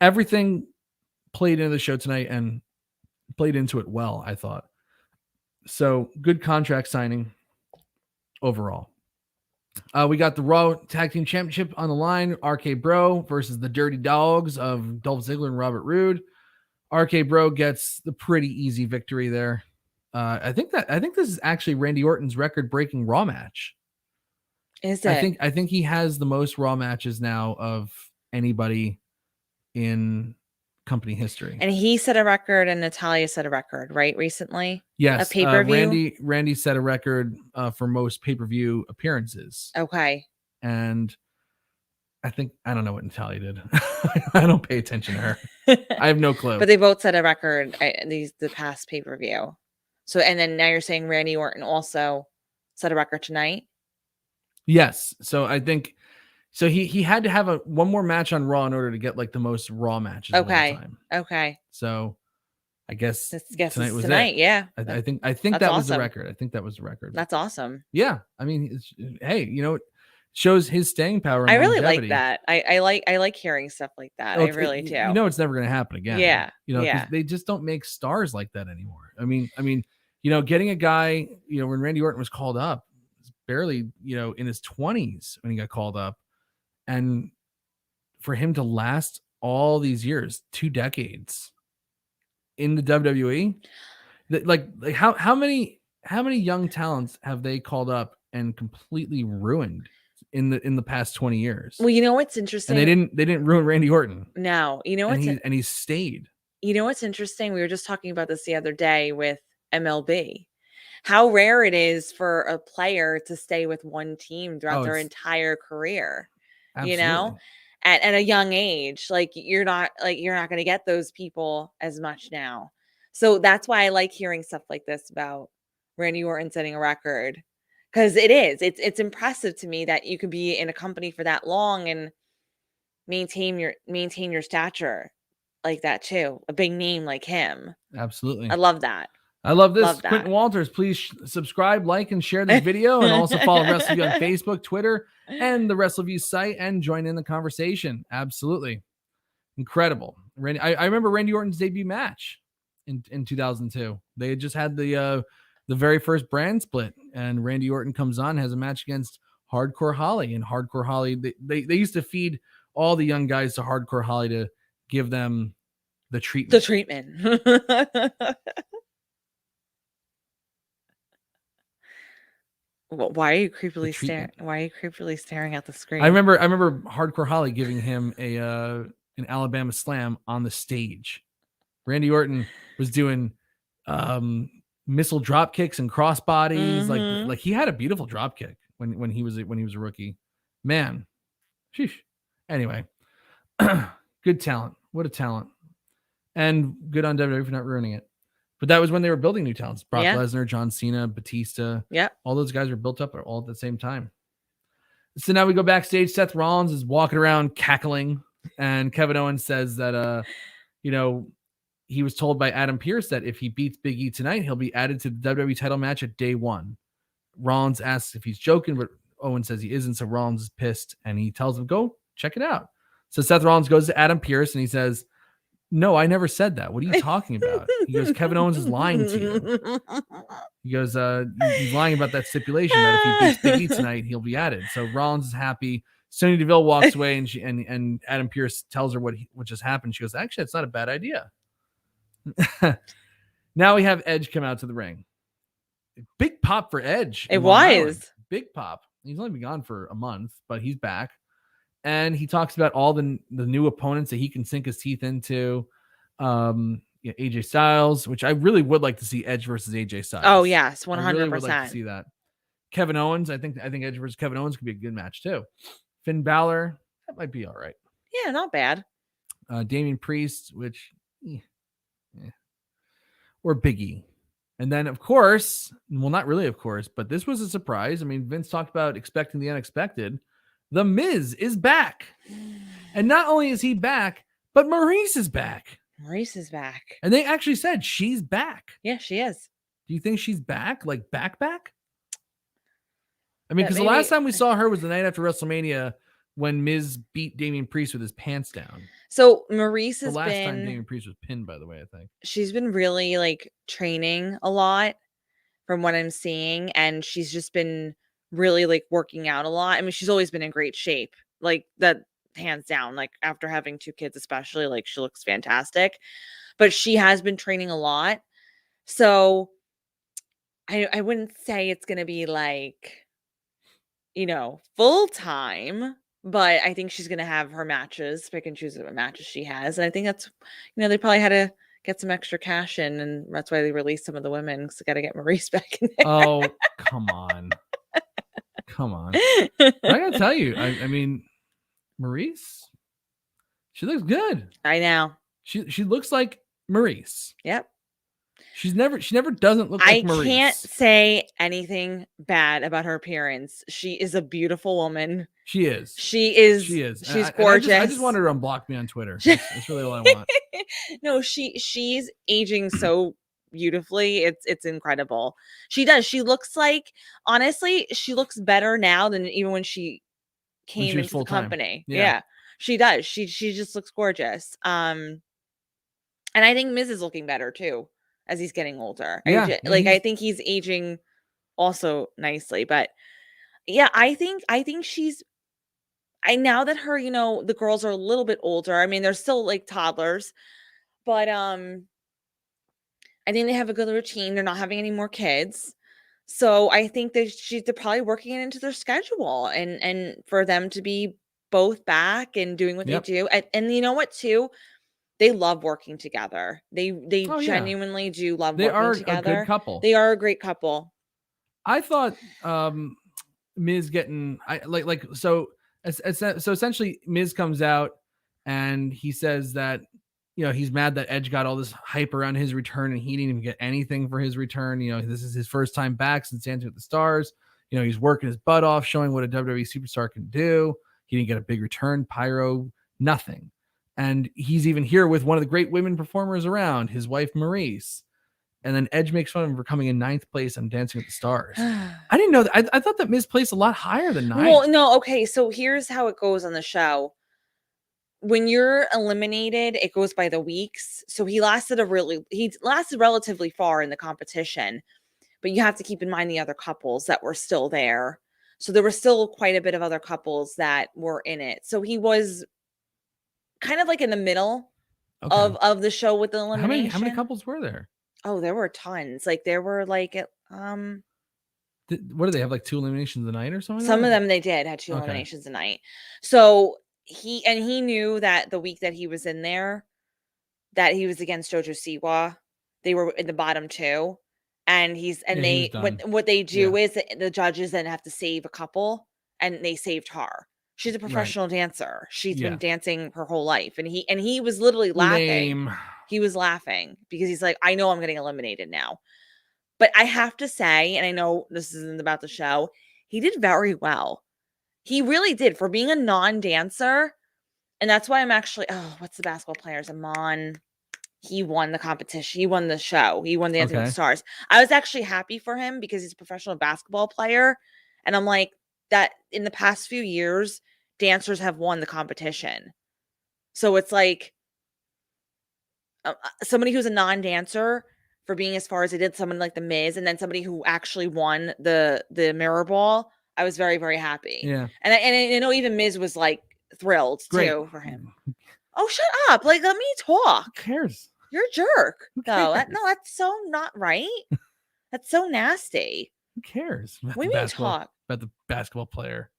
S3: Everything played into the show tonight and played into it well, I thought. So good contract signing overall. We got the Raw Tag Team Championship on the line. RK Bro versus the Dirty Dogs of Dolph Ziggler and Robert Roode. RK Bro gets the pretty easy victory there. I think this is actually Randy Orton's record-breaking Raw match.
S2: Is it?
S3: I think he has the most Raw matches now of anybody in company history.
S2: And he set a record, and Natalya set a record, right? Recently,
S3: yes.
S2: A pay-per-view.
S3: Randy set a record for most pay-per-view appearances.
S2: Okay.
S3: And I don't know what Natalya did. I don't pay attention to her. I have no clue.
S2: But they both set a record the past pay-per-view. So, and then now you're saying Randy Orton also set a record tonight?
S3: Yes. So I think he had to have one more match on Raw in order to get like the most Raw matches of all time.
S2: Okay.
S3: So I guess
S2: tonight was
S3: tonight.
S2: Yeah.
S3: I think that was the record. I think that was the record.
S2: That's awesome.
S3: Yeah. I mean, it shows his staying power. And
S2: I really
S3: longevity.
S2: like that. I like hearing stuff like that. I really do.
S3: It's never going to happen again.
S2: Yeah.
S3: 'Cause they just don't make stars like that anymore. I mean, getting a guy, when Randy Orton was called up, was barely, in his 20s when he got called up, and for him to last all these years, 2 decades in the WWE, like how many young talents have they called up and completely ruined in the past 20 years?
S2: Well, what's interesting,
S3: and they didn't ruin Randy Orton.
S2: No,
S3: and he stayed.
S2: What's interesting? We were just talking about this the other day with MLB. How rare it is for a player to stay with one team throughout their entire career.
S3: Absolutely.
S2: At a young age, like you're not going to get those people as much now. So that's why I like hearing stuff like this about Randy Orton setting a record, because it's impressive to me that you could be in a company for that long and maintain your stature like that too. A big name like him.
S3: Absolutely.
S2: I love that.
S3: I love this. Quentin Walters, please subscribe, like, and share this video, and also follow Wrestleview on Facebook, Twitter, and the Wrestleview site, and join in the conversation. Absolutely. Incredible. I remember Randy Orton's debut match in 2002. They had just had the very first brand split, and Randy Orton comes on, has a match against Hardcore Holly, and Hardcore Holly, they used to feed all the young guys to Hardcore Holly to give them the treatment.
S2: The treatment. Why are you creepily staring? Why are you creepily staring at the screen?
S3: I remember Hardcore Holly giving him an Alabama Slam on the stage. Randy Orton was doing missile drop kicks and crossbodies. Like he had a beautiful drop kick when he was a rookie. Man, sheesh. Anyway, good talent. What a talent, and good on WWE for not ruining it. But that was when they were building new talents. Brock Lesnar, John Cena, Batista.
S2: Yeah. All
S3: those guys were built up all at the same time. So now we go backstage. Seth Rollins is walking around cackling, and Kevin Owens says that, he was told by Adam Pearce that if he beats Big E tonight, he'll be added to the WWE title match at day 1. Rollins asks if he's joking, but Owens says he isn't. So Rollins is pissed, and he tells him, go check it out. So Seth Rollins goes to Adam Pearce, and he says, no, I never said that. What are you talking about? He goes, Kevin Owens is lying to you. He goes, he's lying about that stipulation that if he beats Big E tonight, he'll be added. So Rollins is happy. Sonya Deville walks away, and Adam Pearce tells her what just happened. She goes, actually, it's not a bad idea. Now we have Edge come out to the ring. Big pop for Edge.
S2: It was.
S3: Big pop. He's only been gone for a month, but he's back. And he talks about all the new opponents that he can sink his teeth into. AJ Styles, which I really would like to see Edge versus AJ Styles.
S2: Oh, yes, 100%.
S3: I really would like to see that. Kevin Owens, I think Edge versus Kevin Owens could be a good match too. Finn Balor, that might be all right.
S2: Yeah, not bad.
S3: Damian Priest, which, or Big E. And then, of course, well, not really, of course, but this was a surprise. I mean, Vince talked about expecting the unexpected. The Miz is back. And not only is he back, but Maurice is back.
S2: Maurice is back.
S3: And they actually said she's back.
S2: Yeah, she is.
S3: Do you think she's back? Like back? I mean, because the last time we saw her was the night after WrestleMania when Miz beat Damian Priest with his pants down.
S2: So Maurice has
S3: the last
S2: been...
S3: time Damian Priest was pinned, by the way, I think.
S2: She's been really, training a lot from what I'm seeing. And she's just been really, working out a lot. I mean, she's always been in great shape. That... hands down, after having 2 kids especially, she looks fantastic, but she has been training a lot. So I wouldn't say it's gonna be full time, but I think she's gonna have her matches, pick and choose what matches she has. And I think that's, they probably had to get some extra cash in, and that's why they released some of the women, because they got to get Maurice back in there.
S3: Oh, come on. I gotta tell you, I mean, Maurice, she looks good.
S2: I know.
S3: She looks like Maurice.
S2: Yep.
S3: She never doesn't look like Maurice.
S2: I can't say anything bad about her appearance. She is a beautiful woman.
S3: She is.
S2: She's gorgeous.
S3: I just want her to unblock me on Twitter. That's really all I want.
S2: No, she's aging so beautifully. It's incredible. She does. She looks honestly, she looks better now than even when she came into the company. Yeah, she does. She just looks gorgeous. And I think Miz is looking better too as he's getting older.
S3: Yeah,
S2: I think he's aging also nicely. But yeah, I think she's. Now that her, the girls are a little bit older. I mean, they're still toddlers, but I think they have a good routine. They're not having any more kids. So I think they're probably working it into their schedule and for them to be both back and doing what they do. And you know what, too? They love working together. They genuinely do love working together.
S3: They are a good couple.
S2: They are a great couple.
S3: I thought Miz getting so essentially Miz comes out and he says that he's mad that Edge got all this hype around his return and he didn't even get anything for his return. This is his first time back since Dancing with the Stars. He's working his butt off, showing what a WWE superstar can do. He didn't get a big return, pyro, nothing. And he's even here with one of the great women performers around, his wife, Maurice. And then Edge makes fun of him for coming in 9th place on Dancing with the Stars. I didn't know that. I thought that Miz placed a lot higher than 9th.
S2: Well, no. Okay. So here's how it goes on the show. when you're eliminated, it goes by the weeks. So he lasted relatively far in the competition, but you have to keep in mind the other couples that were still there. So there were still quite a bit of other couples that were in it. So he was kind of like in the middle of the show with the elimination.
S3: How many couples were there?
S2: Oh, there were tons. Like there were like
S3: what do they have, like 2 eliminations a night or something?
S2: Some of them they did had 2 eliminations a night. So he knew that the week that he was in there, that he was against Jojo Siwa. They were in the bottom 2. And what they do is the judges then have to save a couple, and they saved her. She's a professional dancer. She's been dancing her whole life. And he was literally laughing.
S3: Lame.
S2: He was laughing because he's like, I know I'm getting eliminated now. But I have to say, and I know this isn't about the show, he did very well. He really did for being a non-dancer. And that's why I'm actually, what's the basketball player's? Amon. He won the competition. He won the show. He won Dancing with the Stars. I was actually happy for him because he's a professional basketball player. And I'm like, that in the past few years, dancers have won the competition. So it's like somebody who's a non-dancer for being as far as they did, someone like the Miz, and then somebody who actually won the mirror ball. I was very, very happy.
S3: Yeah.
S2: And I know even Miz was like thrilled too for him. Oh, shut up. Like, let me talk.
S3: Who cares?
S2: You're a jerk. No, that's so not right. That's so nasty.
S3: Who cares?
S2: What do you mean talk?
S3: About the basketball player.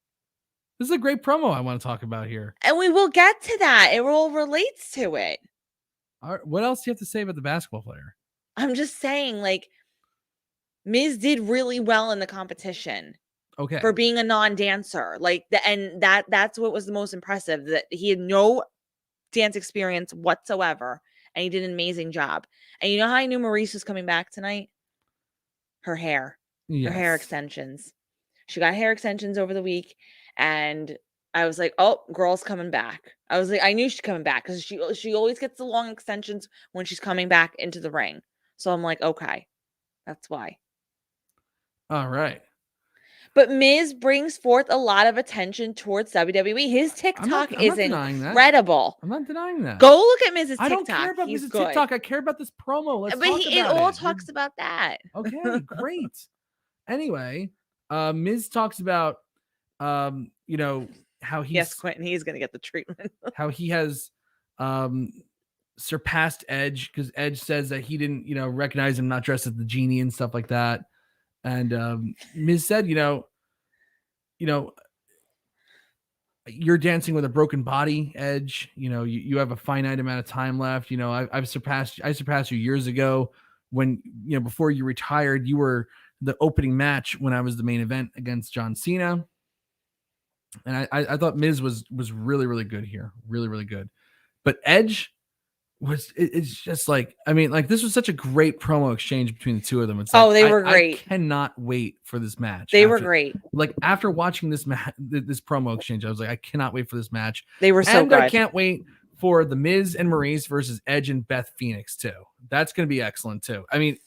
S3: This is a great promo I want to talk about here.
S2: And we will get to that. It all relates to it.
S3: All right, what else do you have to say about the basketball player?
S2: I'm just saying, like, Miz did really well in the competition.
S3: Okay.
S2: For being a non-dancer. Like, that's what was the most impressive, that he had no dance experience whatsoever, and he did an amazing job. And you know how I knew Maurice was coming back tonight? Her hair. Her hair extensions. She got hair extensions over the week, and I was like, oh, girl's coming back. I was like, I knew she's coming back because she always gets the long extensions when she's coming back into the ring. So I'm like, okay, that's why.
S3: All right.
S2: But Miz brings forth a lot of attention towards WWE. His TikTok is incredible.
S3: I'm not denying that.
S2: Go look at Miz's TikTok.
S3: I don't care about Miz's TikTok. I care about this promo. Let's talk about it.
S2: It all talks about that.
S3: Okay, great. Anyway, Miz talks about, how he's...
S2: Yes, Quentin, he's going to get the treatment.
S3: how he has surpassed Edge, because Edge says that he didn't, recognize him not dressed as the genie and stuff like that. And Miz said, you're dancing with a broken body, Edge. You have a finite amount of time left. I surpassed you years ago when, before you retired, you were the opening match when I was the main event against John Cena. And I thought Miz was really, really good here. Really, really good. But Edge it's just like, this was such a great promo exchange between the two of them. It's like,
S2: they were great.
S3: I cannot wait for this match.
S2: They were great.
S3: Like, after watching this promo exchange, I was like, I cannot wait for this match.
S2: They were so good.
S3: I can't wait for the Miz and Maurice versus Edge and Beth Phoenix too. That's going to be excellent too. It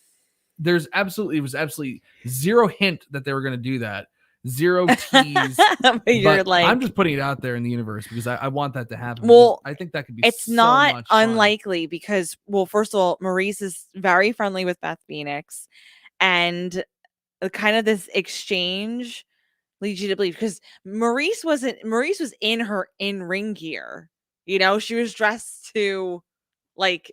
S3: was absolutely zero hint that they were going to do that. Zero tease. but I'm just putting it out there in the universe because I want that to happen.
S2: Well,
S3: I think that could be.
S2: It's not unlikely because, well, first of all, Maurice is very friendly with Beth Phoenix, and kind of this exchange leads you to believe, because Maurice was in her in-ring gear. She was dressed to, like,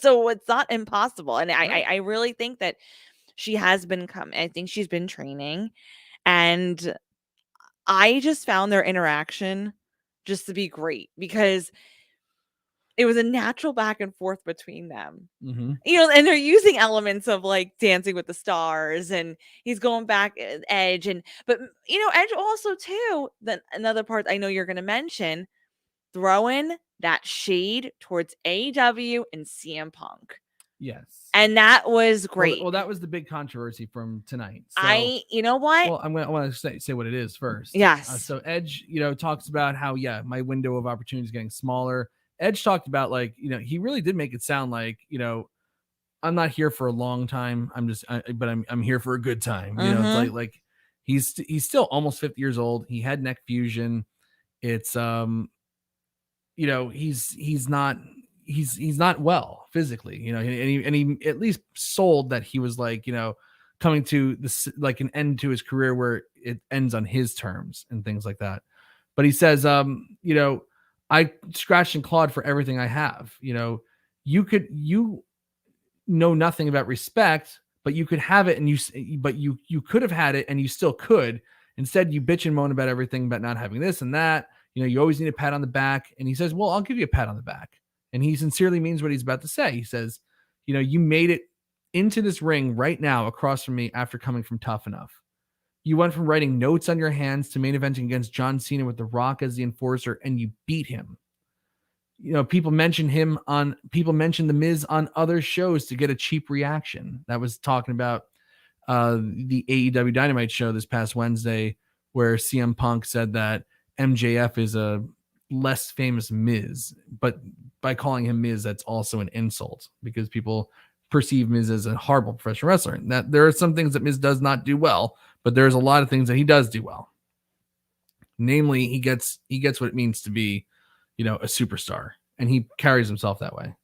S2: so it's not impossible. And I really think that she has been I think she's been training. And I just found their interaction just to be great because it was a natural back and forth between them.
S3: Mm-hmm.
S2: And they're using elements of like Dancing with the Stars, and he's going back at Edge. But Edge also too, then another part I know you're going to mention, throwing that shade towards AEW and CM Punk.
S3: Yes.
S2: And that was great.
S3: Well, that was the big controversy from tonight. So,
S2: you know what?
S3: Well, I want to say what it is first.
S2: Yes.
S3: So Edge, talks about how, my window of opportunity is getting smaller. Edge talked about, like, he really did make it sound like, I'm not here for a long time. But I'm here for a good time.
S2: Mm-hmm.
S3: It's like he's still almost 50 years old. He had neck fusion. It's, he's not well physically, and he at least sold that he was like, coming to this like an end to his career where it ends on his terms and things like that. But he says, I scratched and clawed for everything I have. You know nothing about respect, but you could have it, and you could have had it, and you still could. Instead, you bitch and moan about everything, about not having this and that. You always need a pat on the back. And he says, well, I'll give you a pat on the back. And he sincerely means what he's about to say. He says, you made it into this ring right now across from me after coming from Tough Enough. You went from writing notes on your hands to main eventing against John Cena with The Rock as the enforcer, and you beat him. People mention The Miz on other shows to get a cheap reaction. That was talking about the AEW Dynamite show this past Wednesday, where CM Punk said that MJF is a less famous Miz, but by calling him Miz, that's also an insult because people perceive Miz as a horrible professional wrestler. And that there are some things that Miz does not do well, but there's a lot of things that he does do well. Namely, he gets what it means to be, a superstar, and he carries himself that way.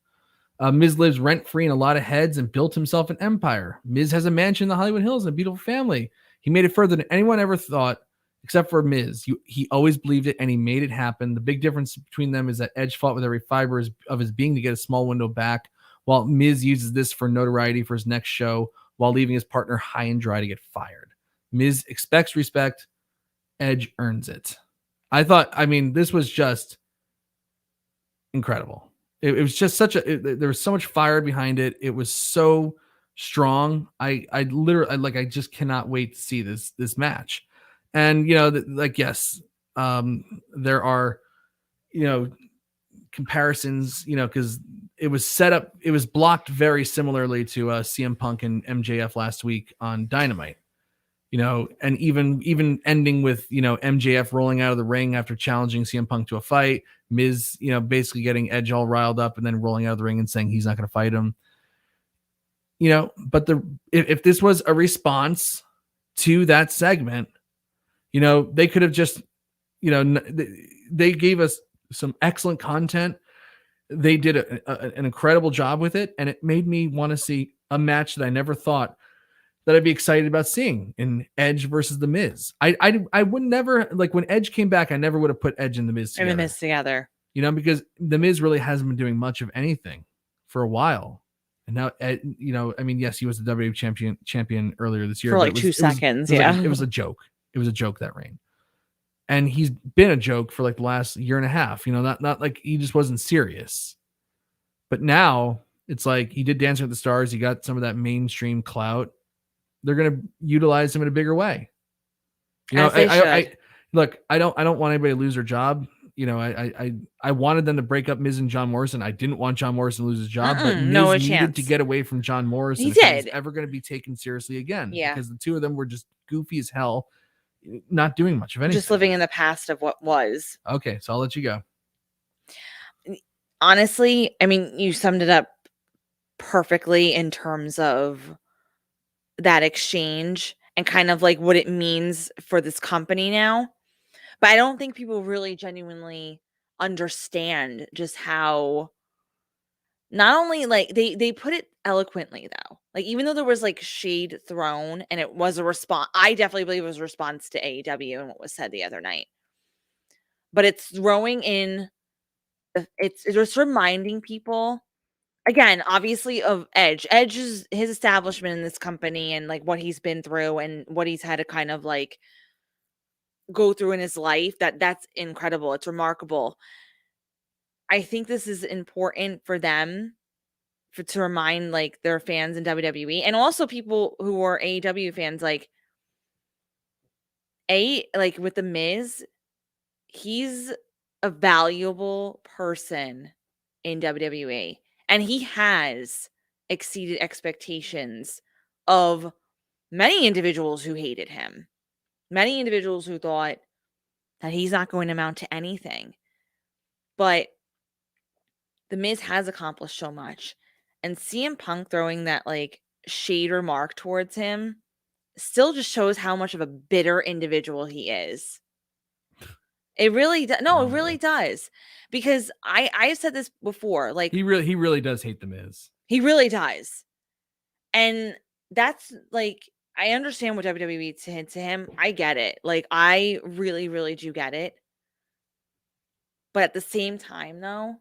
S3: Miz lives rent-free in a lot of heads and built himself an empire. Miz has a mansion in the Hollywood Hills and a beautiful family. He made it further than anyone ever thought, except for Miz. He always believed it, and he made it happen. The big difference between them is that Edge fought with every fiber of his being to get a small window back, while Miz uses this for notoriety for his next show, while leaving his partner high and dry to get fired. Miz expects respect. Edge earns it. This was just incredible. It was just there was so much fire behind it. It was so strong. I just cannot wait to see this match. And, yes, there are, comparisons, because it was set up, it was blocked very similarly to CM Punk and MJF last week on Dynamite, and even ending with, MJF rolling out of the ring after challenging CM Punk to a fight, Miz, basically getting Edge all riled up and then rolling out of the ring and saying he's not going to fight him. But if this was a response to that segment, they could have just, they gave us some excellent content. They did an incredible job with it, and it made me want to see a match that I never thought that I'd be excited about seeing in Edge versus The Miz. I would never, like when Edge came back, I never would have put Edge and The Miz together.
S2: And The Miz together.
S3: Because The Miz really hasn't been doing much of anything for a while. And now, yes, he was the WWE champion earlier this year.
S2: For like 2 seconds, yeah.
S3: It was a joke. It was a joke, that reign. And he's been a joke for like the last year and a half, not like he just wasn't serious. But now it's like he did Dancing with the Stars. He got some of that mainstream clout. They're going to utilize him in a bigger way. I don't want anybody to lose their job. I wanted them to break up Miz and John Morrison. I didn't want John Morrison to lose his job, but Miz needed to get away from John Morrison.
S2: He did.
S3: If he's ever going to be taken seriously again.
S2: Yeah.
S3: Because the two of them were just goofy as hell, not doing much of anything.
S2: Just living in the past of what was.
S3: Okay, so I'll let you go.
S2: Honestly, you summed it up perfectly in terms of that exchange and kind of like what it means for this company now. But I don't think people really genuinely understand just how, not only like they put it eloquently though, like even though there was like shade thrown and it was a response, I definitely believe it was a response to AEW and what was said the other night. But it's throwing in, it's just reminding people, again, obviously, of Edge. Edge is his establishment in this company and like what he's been through and what he's had to kind of like go through in his life. That's incredible. It's remarkable. I think this is important for them to remind like their fans in WWE and also people who are AEW fans, like with The Miz, he's a valuable person in WWE. And he has exceeded expectations of many individuals who hated him. Many individuals who thought that he's not going to amount to anything. But The Miz has accomplished so much. And CM Punk throwing that like shade remark towards him still just shows how much of a bitter individual he is. It really does. No,
S3: Oh,
S2: it really
S3: boy.
S2: does. Because I've said this before. Like
S3: He really does hate the Miz.
S2: he really does. And that's like, I understand what WWE to him. I get it. Like, I really, really do get it. But at the same time, though,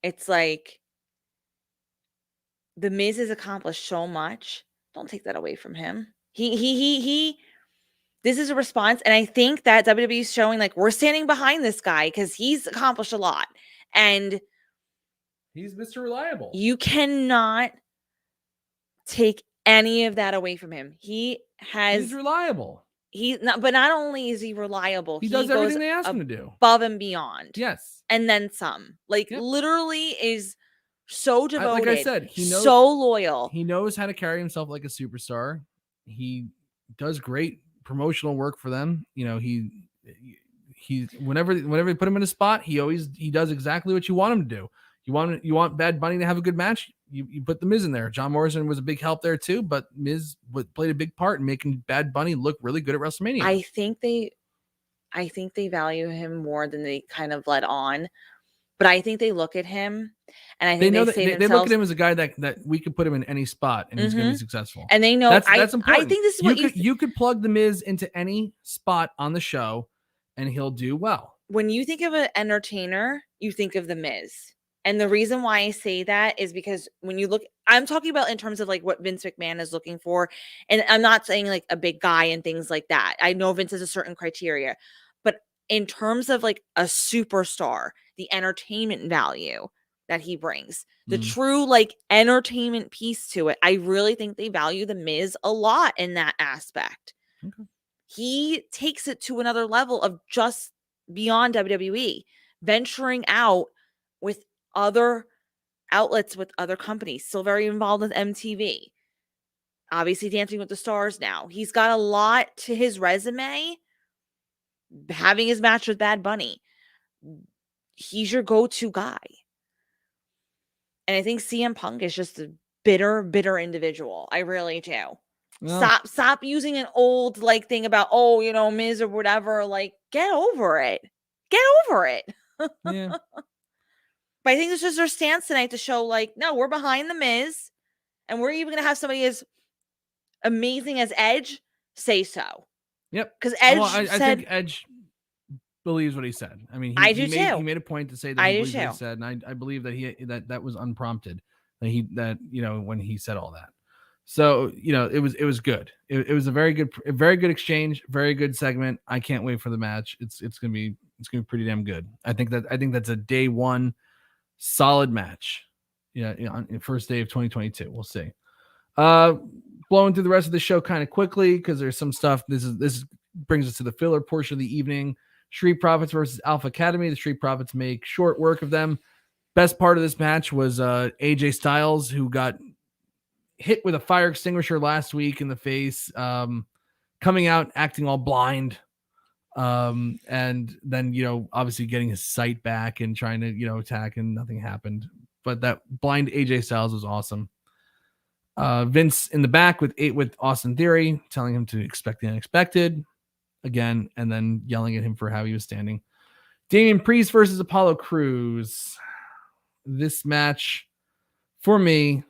S2: it's like the Miz has accomplished so much. Don't take that away from him. He. This is a response, and I think that WWE is showing like we're standing behind this guy because he's accomplished a lot, and
S3: He's Mr. Reliable.
S2: you cannot take any of that away from him. He's
S3: reliable.
S2: But not only is he reliable,
S3: He does everything they ask him to do.
S2: above and beyond.
S3: Yes.
S2: And then some. Like literally is so devoted.
S3: Like I said, he knows,
S2: so loyal.
S3: He knows how to carry himself like a superstar. He does great promotional work for them. You know, he whenever you put him in a spot, he does exactly what you want him to do. You want Bad Bunny to have a good match, you put the Miz in there. John Morrison was a big help there too, but Miz played a big part in making Bad Bunny look really good at WrestleMania.
S2: I think they value him more than they kind of let on. But I think they look at him, and I think they
S3: look at him as a guy that we could put him in any spot and he's going to be successful.
S2: And they know
S3: that's important.
S2: I think this is what
S3: you could plug the Miz into any spot on the show, and he'll do well.
S2: When you think of an entertainer, you think of the Miz. And the reason why I say that is because when you look, I'm talking about in terms of like what Vince McMahon is looking for. And I'm not saying like a big guy and things like that. I know Vince has a certain criteria, but in terms of like a superstar, the entertainment value that he brings, the true like entertainment piece to it, I really think they value the Miz a lot in that aspect.
S3: Okay.
S2: He takes it to another level of just beyond WWE, venturing out with other outlets, with other companies, still very involved with MTV, obviously Dancing with the Stars now. He's got a lot to his resume. Having his match with Bad Bunny, he's your go-to guy. And I think CM Punk is just a bitter individual. I really do. Well, stop using an old like thing about, oh, you know, Miz or whatever. Like, get over it.
S3: Yeah.
S2: But I think this is their stance tonight to show, like, no, we're behind the Miz, and we're even going to have somebody as amazing as Edge say so.
S3: Yep.
S2: Because Edge
S3: I think Edge believes what he said. I mean, he made a point to say that he believes what he said, and I believe that that was unprompted. That when he said all that. So it was good. It was a very good exchange, very good segment. I can't wait for the match. It's gonna be pretty damn good. I think that's a day one solid match. On the first day of 2022. We'll see. Blowing through the rest of the show kind of quickly because there's some stuff. This brings us to the filler portion of the evening. Street Profits versus Alpha Academy. The Street Profits make short work of them. Best part of this match was AJ Styles, who got hit with a fire extinguisher last week in the face, coming out acting all blind, and then obviously getting his sight back and trying to attack, and nothing happened. But that blind AJ Styles was awesome. Vince in the back with Austin Theory, telling him to expect the unexpected again, and then yelling at him for how he was standing. Damian Priest versus Apollo Crews. This match, for me,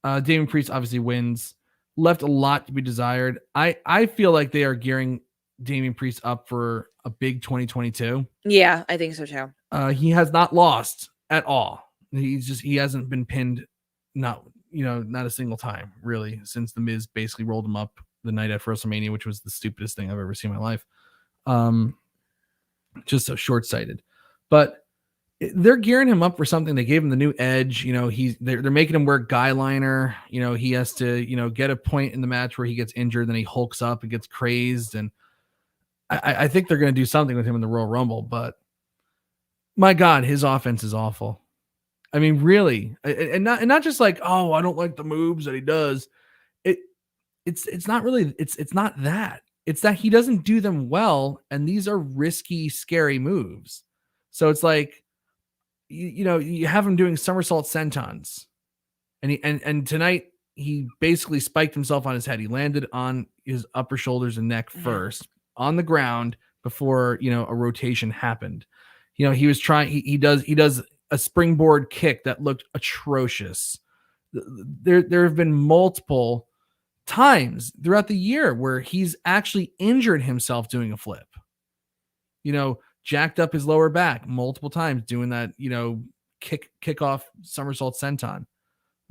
S3: Damian Priest obviously wins. Left a lot to be desired. I feel like they are gearing Damian Priest up for a big 2022.
S2: Yeah, I think so too.
S3: He has not lost at all. He hasn't been pinned, not a single time really, since the Miz basically rolled him up the night after WrestleMania, which was the stupidest thing I've ever seen in my life. Just so short-sighted. But they're gearing him up for something. They gave him the new Edge. They're making him wear guy liner. He has to get a point in the match where he gets injured, then he hulks up and gets crazed. And I think they're going to do something with him in the Royal Rumble. But my God, his offense is awful. I mean, really, and not just like, oh, I don't like the moves that he does. It's not really. It's not that. It's that he doesn't do them well, and these are risky, scary moves. So it's like, you have him doing somersault sentons, and tonight he basically spiked himself on his head. He landed on his upper shoulders and neck first on the ground, before, a rotation happened. He was trying, he does a springboard kick that looked atrocious. There have been multiple times throughout the year where he's actually injured himself doing a flip. Jacked up his lower back multiple times doing that, kick off somersault senton.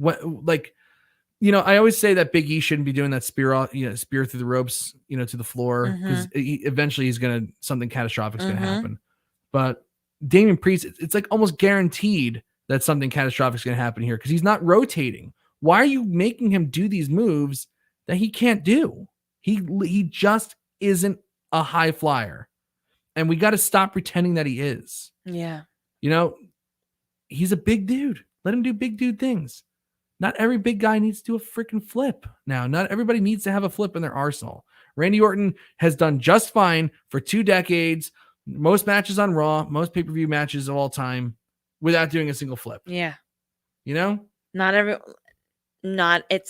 S3: I always say that Big E shouldn't be doing that spear through the ropes, to the floor, because eventually something catastrophic is going to happen. But Damian Priest, it's like almost guaranteed that something catastrophic is going to happen here because he's not rotating. Why are you making him do these moves that he can't do? He just isn't a high flyer. And we got to stop pretending that he is.
S2: Yeah.
S3: He's a big dude. Let him do big dude things. Not every big guy needs to do a freaking flip now. Not everybody needs to have a flip in their arsenal. Randy Orton has done just fine for 2 decades, most matches on Raw, most pay-per-view matches of all time, without doing a single flip.
S2: Yeah.
S3: It's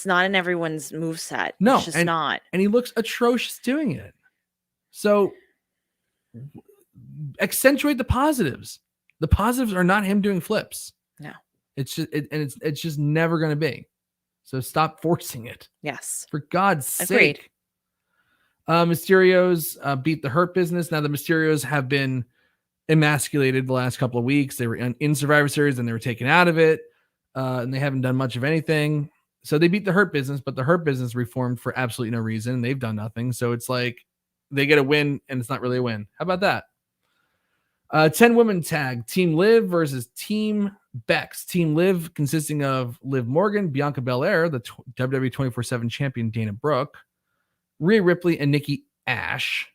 S2: not in everyone's moveset.
S3: No,
S2: it's just not.
S3: And he looks atrocious doing it. So accentuate the positives. The positives are not him doing flips.
S2: No.
S3: It's just it's just never going to be. So stop forcing it.
S2: Yes.
S3: For God's
S2: Agreed.
S3: sake. Mysterios beat the Hurt Business. Now the Mysterios have been emasculated the last couple of weeks. They were in Survivor Series and they were taken out of it. And they haven't done much of anything. So they beat the Hurt Business, but the Hurt Business reformed for absolutely no reason. They've done nothing. So it's like they get a win and it's not really a win. How about that? 10 women tag, Team Liv versus Team Bex. Team Liv consisting of Liv Morgan, Bianca Belair, the WWE 24/7 champion Dana Brooke, Rhea Ripley, and Nikki Ash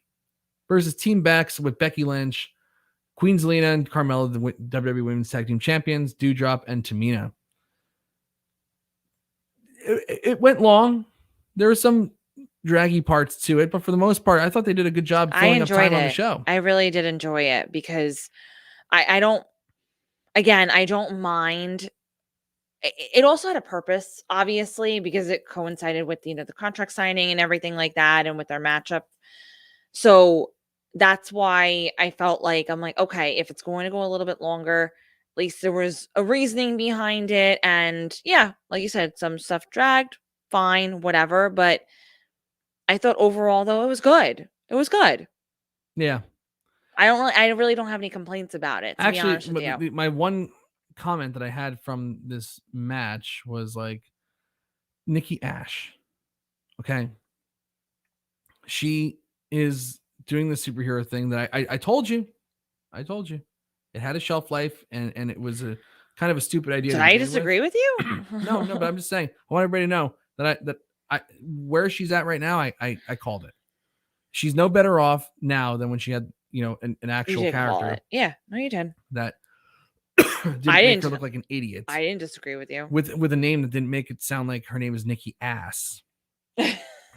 S3: versus Team Bex with Becky Lynch, Queen Zelina, and Carmella, the WWE Women's Tag Team Champions, Doudrop, and Tamina. It went long. There were some draggy parts to it, but for the most part, I thought they did a good job filling up time on the show.
S2: I really did enjoy it because I don't mind. It also had a purpose, obviously, because it coincided with the contract signing and everything like that, and with their matchup. So that's why I felt like I'm like, okay, if it's going to go a little bit longer, at least there was a reasoning behind it. And yeah, like you said, some stuff dragged, fine, whatever. But I thought overall, though, it was good. It was good.
S3: Yeah.
S2: I really don't have any complaints about it, to be honest with you.
S3: My one comment that I had from this match was like, Nikki Ash. Okay. She is doing the superhero thing that I told you. I told you. It had a shelf life and it was a kind of a stupid idea.
S2: Did I disagree with you?
S3: No, but I'm just saying, I want everybody to know that where she's at right now, I called it. She's no better off now than when she had, an actual character.
S2: Yeah, no, you did.
S3: That didn't make her look like an idiot.
S2: I didn't disagree with you.
S3: With a name that didn't make it sound like her name is Nikki Ass.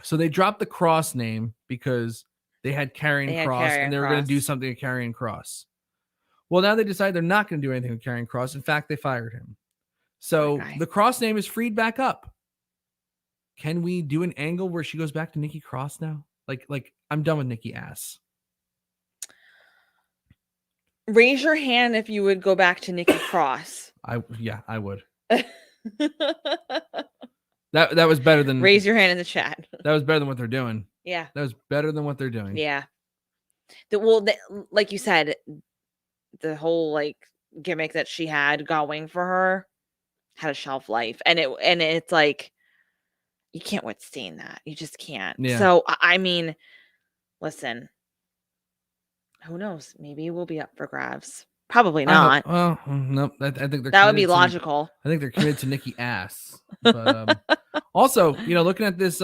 S3: So they dropped the Cross name because they had Karrion Kross and they were going to do something with Karrion Kross. Well, now they decided they're not going to do anything with Karrion Kross. In fact, they fired him. So the Cross name is freed back up. Can we do an angle where she goes back to Nikki Cross now? Like I'm done with Nikki Ass.
S2: Raise your hand if you would go back to Nikki Cross.
S3: I would. That was better than
S2: raise your hand in the chat.
S3: That was better than what they're doing.
S2: Yeah.
S3: That was better than what they're doing.
S2: Yeah. Like you said, the whole gimmick that she had going for her had a shelf life, and it's like you can't withstand that. You just can't.
S3: Yeah.
S2: So I mean, listen, who knows? Maybe we'll be up for grabs. Probably not.
S3: Well, nope. I think
S2: that would be logical.
S3: I think they're committed to Nikki Ass. But also, looking at this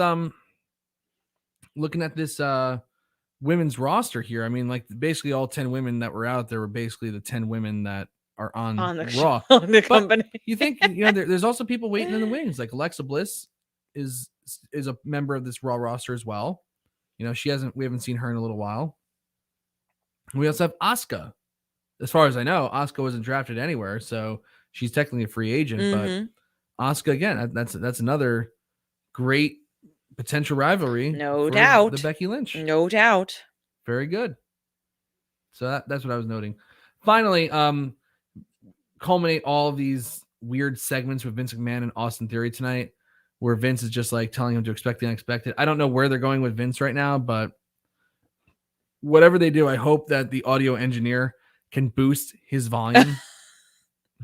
S3: women's roster here, I mean, basically all 10 women that were out there were basically the 10 women that are on the Raw.
S2: The company.
S3: You think there's also people waiting in the wings, like Alexa Bliss is a member of this Raw roster as well. We haven't seen her in a little while. We also have Asuka. As far as I know, Asuka wasn't drafted anywhere, so she's technically a free agent. But Asuka, again, that's another great potential rivalry.
S2: No doubt.
S3: The Becky Lynch.
S2: No doubt.
S3: Very good. So that's what I was noting. Finally, culminate all of these weird segments with Vince McMahon and Austin Theory tonight, where Vince is just like telling him to expect the unexpected. I don't know where they're going with Vince right now, but whatever they do, I hope that the audio engineer can boost his volume.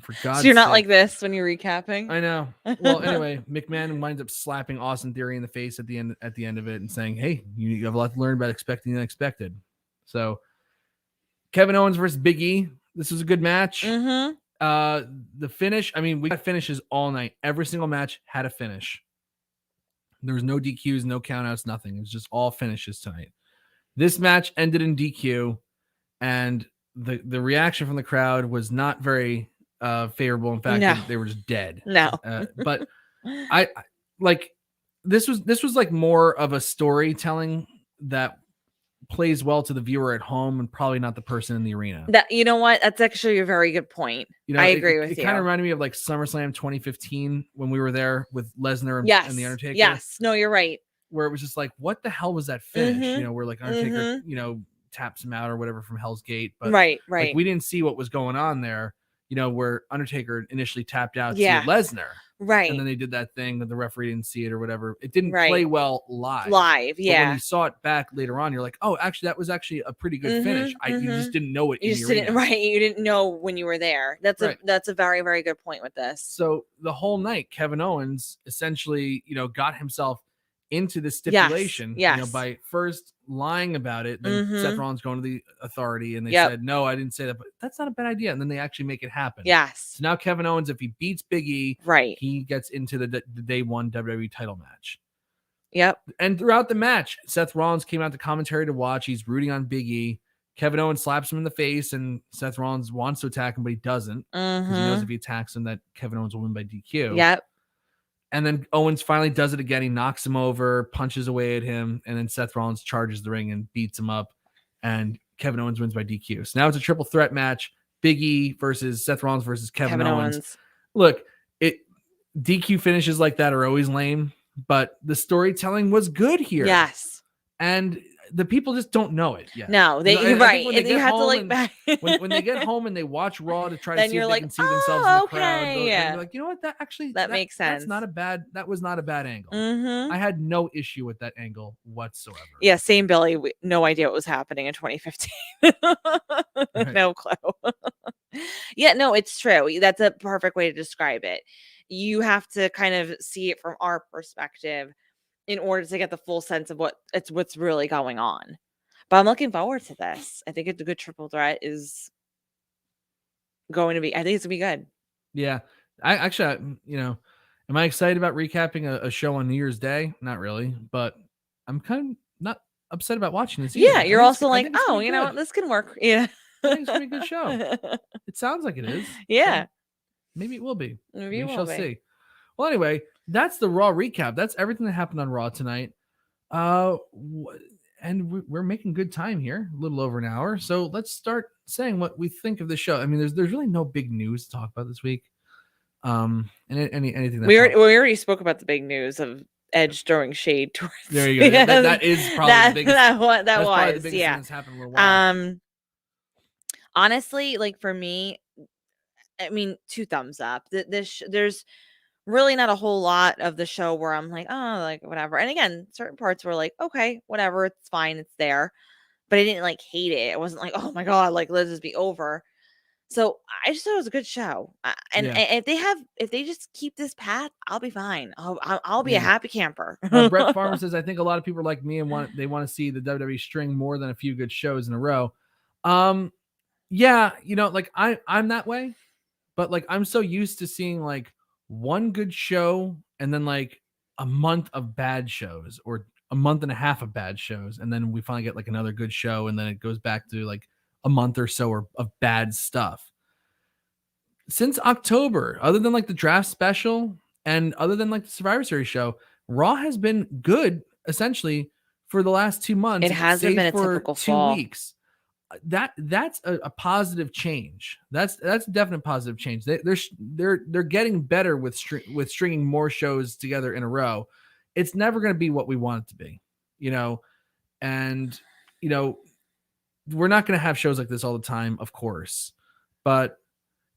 S3: For God's
S2: So you're not
S3: sake.
S2: like this when you're recapping?
S3: I know. Well, anyway, McMahon winds up slapping Austin Theory in the face at the end of it and saying, "Hey, you have a lot to learn about expecting the unexpected." So, Kevin Owens versus Big E. This was a good match.
S2: Mm-hmm.
S3: The finish. I mean, we got finishes all night. Every single match had a finish. There was no DQs, no countouts, nothing. It was just all finishes tonight. This match ended in DQ, and the reaction from the crowd was not very favorable. In fact, they were just dead.
S2: No.
S3: But I like this was like more of a storytelling that plays well to the viewer at home and probably not the person in the arena.
S2: That, you know what? That's actually a very good point. I agree with you.
S3: It kind of reminded me of like SummerSlam 2015 when we were there with Lesnar and the Undertaker.
S2: Yes. No, you're right.
S3: Where it was just like, what the hell was that finish?
S2: Mm-hmm.
S3: You know, where like Undertaker, you know, taps him out or whatever from Hell's Gate. But
S2: right.
S3: Like, we didn't see what was going on there, you know, where Undertaker initially tapped out to Lesnar.
S2: Right.
S3: And then they did that thing that the referee didn't see it or whatever. It didn't play well live.
S2: But when
S3: you saw it back later on, you're like, oh, actually, that was actually a pretty good finish. You just didn't know it.
S2: You didn't know when you were there. That's a very, very good point with this.
S3: So the whole night, Kevin Owens essentially, you know, got himself into the stipulation, you know, by first lying about it. Then Seth Rollins going to the authority and they said, no, I didn't say that, but that's not a bad idea. And then they actually make it happen.
S2: Yes.
S3: So now Kevin Owens, if he beats Big E, he gets into the day one WWE title match.
S2: Yep.
S3: And throughout the match, Seth Rollins came out to commentary to watch. He's rooting on Big E. Kevin Owens slaps him in the face, and Seth Rollins wants to attack him, but he doesn't because he knows if he attacks him, that Kevin Owens will win by DQ.
S2: Yep.
S3: And then Owens finally does it again. He knocks him over, punches away at him, and then Seth Rollins charges the ring and beats him up, and Kevin Owens wins by DQ. So now it's a triple threat match: Big E versus Seth Rollins versus Kevin Owens. Look, DQ finishes like that are always lame, but the storytelling was good here.
S2: Yes.
S3: And the people just don't know it yet.
S2: No, they
S3: you know,
S2: right. You have to like back.
S3: when they get home and they watch Raw to try to
S2: then
S3: see
S2: you're
S3: if
S2: like,
S3: they can see themselves in the crowd.
S2: Okay.
S3: You're like, you know what? That makes sense. That was not a bad angle. I had no issue with that angle whatsoever.
S2: Yeah, same Billy. No idea what was happening in 2015. No clue. Yeah, no, it's true. That's a perfect way to describe it. You have to kind of see it from our perspective in order to get the full sense of what's really going on. But I'm looking forward to this. I think it's a good triple threat is going to be. I think it's gonna be good.
S3: Yeah, I actually, you know, am I excited about recapping a show on New Year's Day? Not really, but I'm kind of not upset about watching this either.
S2: Yeah, you're also like, oh, you know, this can work. Yeah,
S3: I think it's gonna be a good show. It sounds like it is.
S2: Yeah,
S3: so maybe it will be.
S2: Maybe we
S3: shall see. Well, anyway, that's the Raw recap. That's everything that happened on Raw tonight. And we're making good time here, a little over an hour. So let's start saying what we think of the show. I mean, there's really no big news to talk about this week. And anything that
S2: we already spoke about the big news of Edge throwing shade towards.
S3: There you go. That is probably the biggest.
S2: That was
S3: the biggest thing that's happened in a while.
S2: Honestly, like for me, I mean, 2 thumbs up. There's really not a whole lot of the show where I'm like, oh, like whatever. And again, certain parts were like, okay, whatever, it's fine, it's there. But I didn't like hate it. It wasn't like, oh my God, like let this be over. So I just thought it was a good show. And if they just keep this path, I'll be fine. I'll be a happy camper.
S3: Brett Farmer says, I think a lot of people are like me and want to see the WWE string more than a few good shows in a row. Yeah, you know, like I'm that way, but like I'm so used to seeing like one good show and then like a month of bad shows or a month and a half of bad shows, and then we finally get like another good show, and then it goes back to like a month or so of bad stuff. Since October, other than like the draft special and other than like the Survivor Series show, Raw has been good essentially for the last 2 months.
S2: It hasn't been a typical
S3: 2
S2: fall.
S3: weeks. That's a positive change. That's a definite positive change. They're getting better with stringing more shows together in a row. It's never going to be what we want it to be, you know. And you know, we're not going to have shows like this all the time, of course, but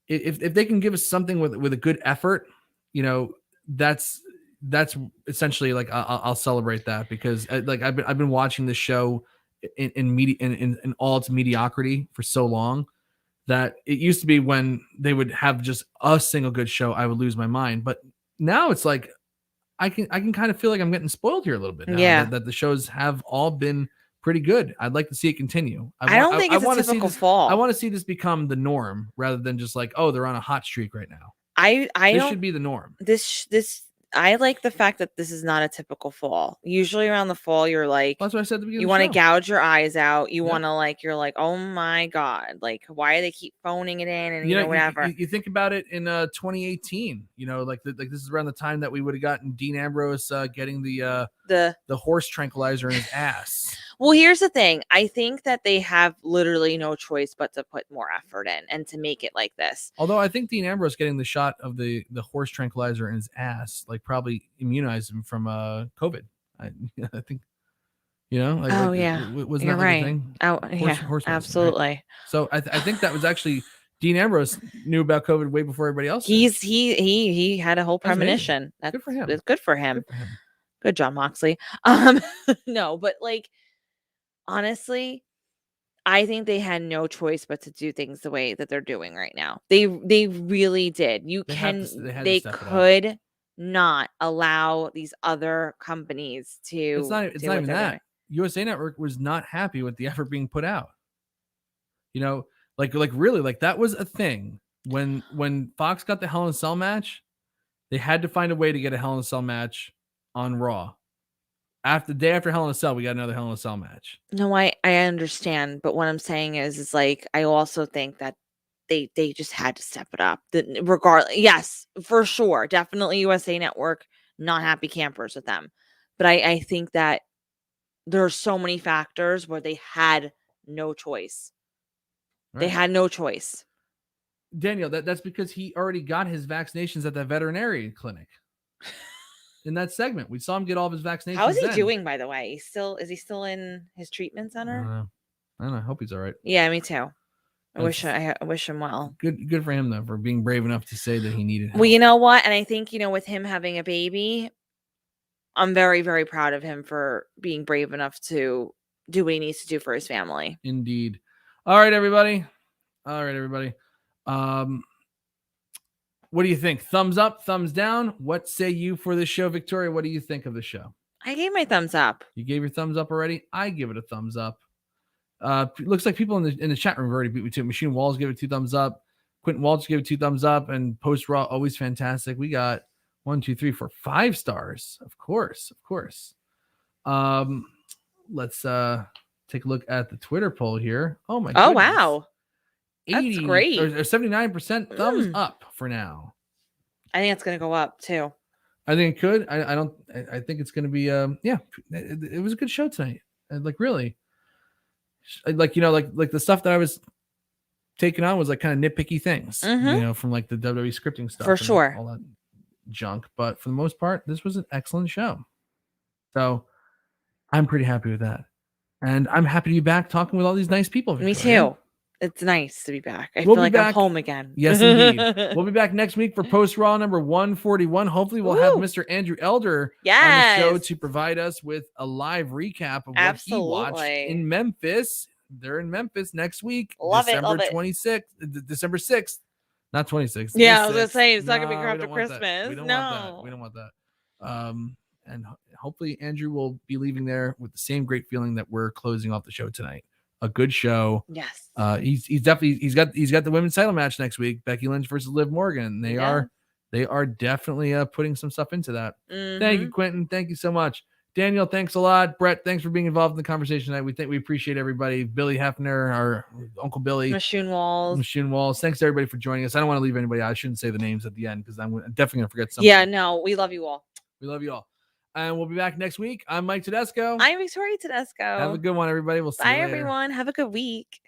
S3: if they can give us something with a good effort, you know, that's essentially like I'll celebrate that, because like I've been watching this show in all its mediocrity for so long that it used to be when they would have just a single good show, I would lose my mind. But now it's like I can kind of feel like I'm getting spoiled here a little bit now.
S2: Yeah.
S3: That the shows have all been pretty good. I'd like to see it continue.
S2: I don't think it's a typical fall.
S3: I want to see this become the norm rather than just like, oh, they're on a hot streak right now.
S2: I
S3: This
S2: don't
S3: should be the norm.
S2: this I like the fact that this is not a typical fall. Usually around the fall, you're like,
S3: That's what I said at the beginning.
S2: you want to
S3: of the show.
S2: gouge your eyes out. You
S3: Yep.
S2: want to like, you're like, oh my God, like why do they keep phoning it in and you know whatever.
S3: You think about it in 2018. You know, like this is around the time that we would have gotten Dean Ambrose getting the horse tranquilizer in his ass.
S2: Well, here's the thing. I think that they have literally no choice but to put more effort in and to make it like this.
S3: Although I think Dean Ambrose getting the shot of the horse tranquilizer in his ass like probably immunized him from COVID. I think, you know. Like, wasn't
S2: You're
S3: that like
S2: right.
S3: a thing?
S2: Oh,
S3: Horse
S2: yeah,
S3: medicine, right?
S2: absolutely.
S3: So I think that was actually Dean Ambrose knew about COVID way before everybody else.
S2: He had a whole
S3: That's amazing.
S2: premonition. That's
S3: Good for him.
S2: It's good for him.
S3: Good for him.
S2: Good John Moxley. No, but like honestly, I think they had no choice but to do things the way that they're doing right now. They really did. They could not allow these other companies to.
S3: It's not even that.
S2: Doing.
S3: USA Network was not happy with the effort being put out. You know, like really, like that was a thing when Fox got the Hell in a Cell match. They had to find a way to get a Hell in a Cell match on Raw. After the day after Hell in a Cell, we got another Hell in a Cell match.
S2: No, I understand, but what I'm saying is like I also think that they just had to step it up. Regardless, yes, for sure, definitely USA Network, not happy campers with them, but I think that there are so many factors where they had no choice. Right. They had no choice.
S3: Daniel, that's because he already got his vaccinations at that veterinary clinic. In that segment, we saw him get all of his vaccinations.
S2: How is he doing, by the way? Is he still in his treatment center?
S3: I don't know. I hope he's all right.
S2: Yeah, me too. I wish him well.
S3: Good for him though, for being brave enough to say that he needed help.
S2: Well, you know what? And I think, with him having a baby, I'm very, very proud of him for being brave enough to do what he needs to do for his family.
S3: Indeed. All right, everybody. What do you think? Thumbs up, thumbs down? What say you for this show, Victoria? What do you think of the show?
S2: I gave my thumbs up.
S3: You gave your thumbs up already? I give it a thumbs up. Looks like people in the chat room have already beat me to it. Machine Walls gave it 2 thumbs up. Quentin Walsh gave it 2 thumbs up. And Post-Raw, always fantastic. We got 1, 2, 3, 4, 5 stars. Of course. Let's take a look at the Twitter poll here. Oh my goodness.
S2: Oh wow.
S3: 80,
S2: that's great.
S3: Or 79% thumbs up for now.
S2: I think it's gonna go up too.
S3: I think it could. I think it's gonna be it was a good show tonight. Like really. Like like the stuff that I was taking on was like kind of nitpicky things, from like the WWE scripting stuff.
S2: For sure.
S3: All that junk. But for the most part, this was an excellent show. So I'm pretty happy with that. And I'm happy to be back talking with all these nice people. Victoria.
S2: Me too. It's nice to be back. I feel like I'm home again.
S3: Yes, indeed. We'll be back next week for Post-Raw number 141. Hopefully we'll have Mr. Andrew Elder on the show to provide us with a live recap of what he watched in Memphis. They're in Memphis next week. December 6th. Not 26th.
S2: Yeah, I was going to say, it's not going to be after Christmas.
S3: We don't want that. And hopefully Andrew will be leaving there with the same great feeling that we're closing off the show tonight. A good show.
S2: Yes.
S3: He's got the women's title match next week. Becky Lynch versus Liv Morgan. They are definitely putting some stuff into that. Mm-hmm. Thank you, Quentin. Thank you so much. Daniel, thanks a lot. Brett, thanks for being involved in the conversation tonight. We appreciate everybody. Billy Hefner, our Uncle Billy.
S2: Machine Walls.
S3: Thanks to everybody for joining us. I don't want to leave anybody out. I shouldn't say the names at the end because I'm definitely gonna forget something.
S2: Yeah, no, we love you all.
S3: We love you all. And we'll be back next week. I'm Mike Tedesco.
S2: I'm Victoria Tedesco.
S3: Have a good one, everybody. We'll see you later.
S2: Bye, everyone. Have a good week.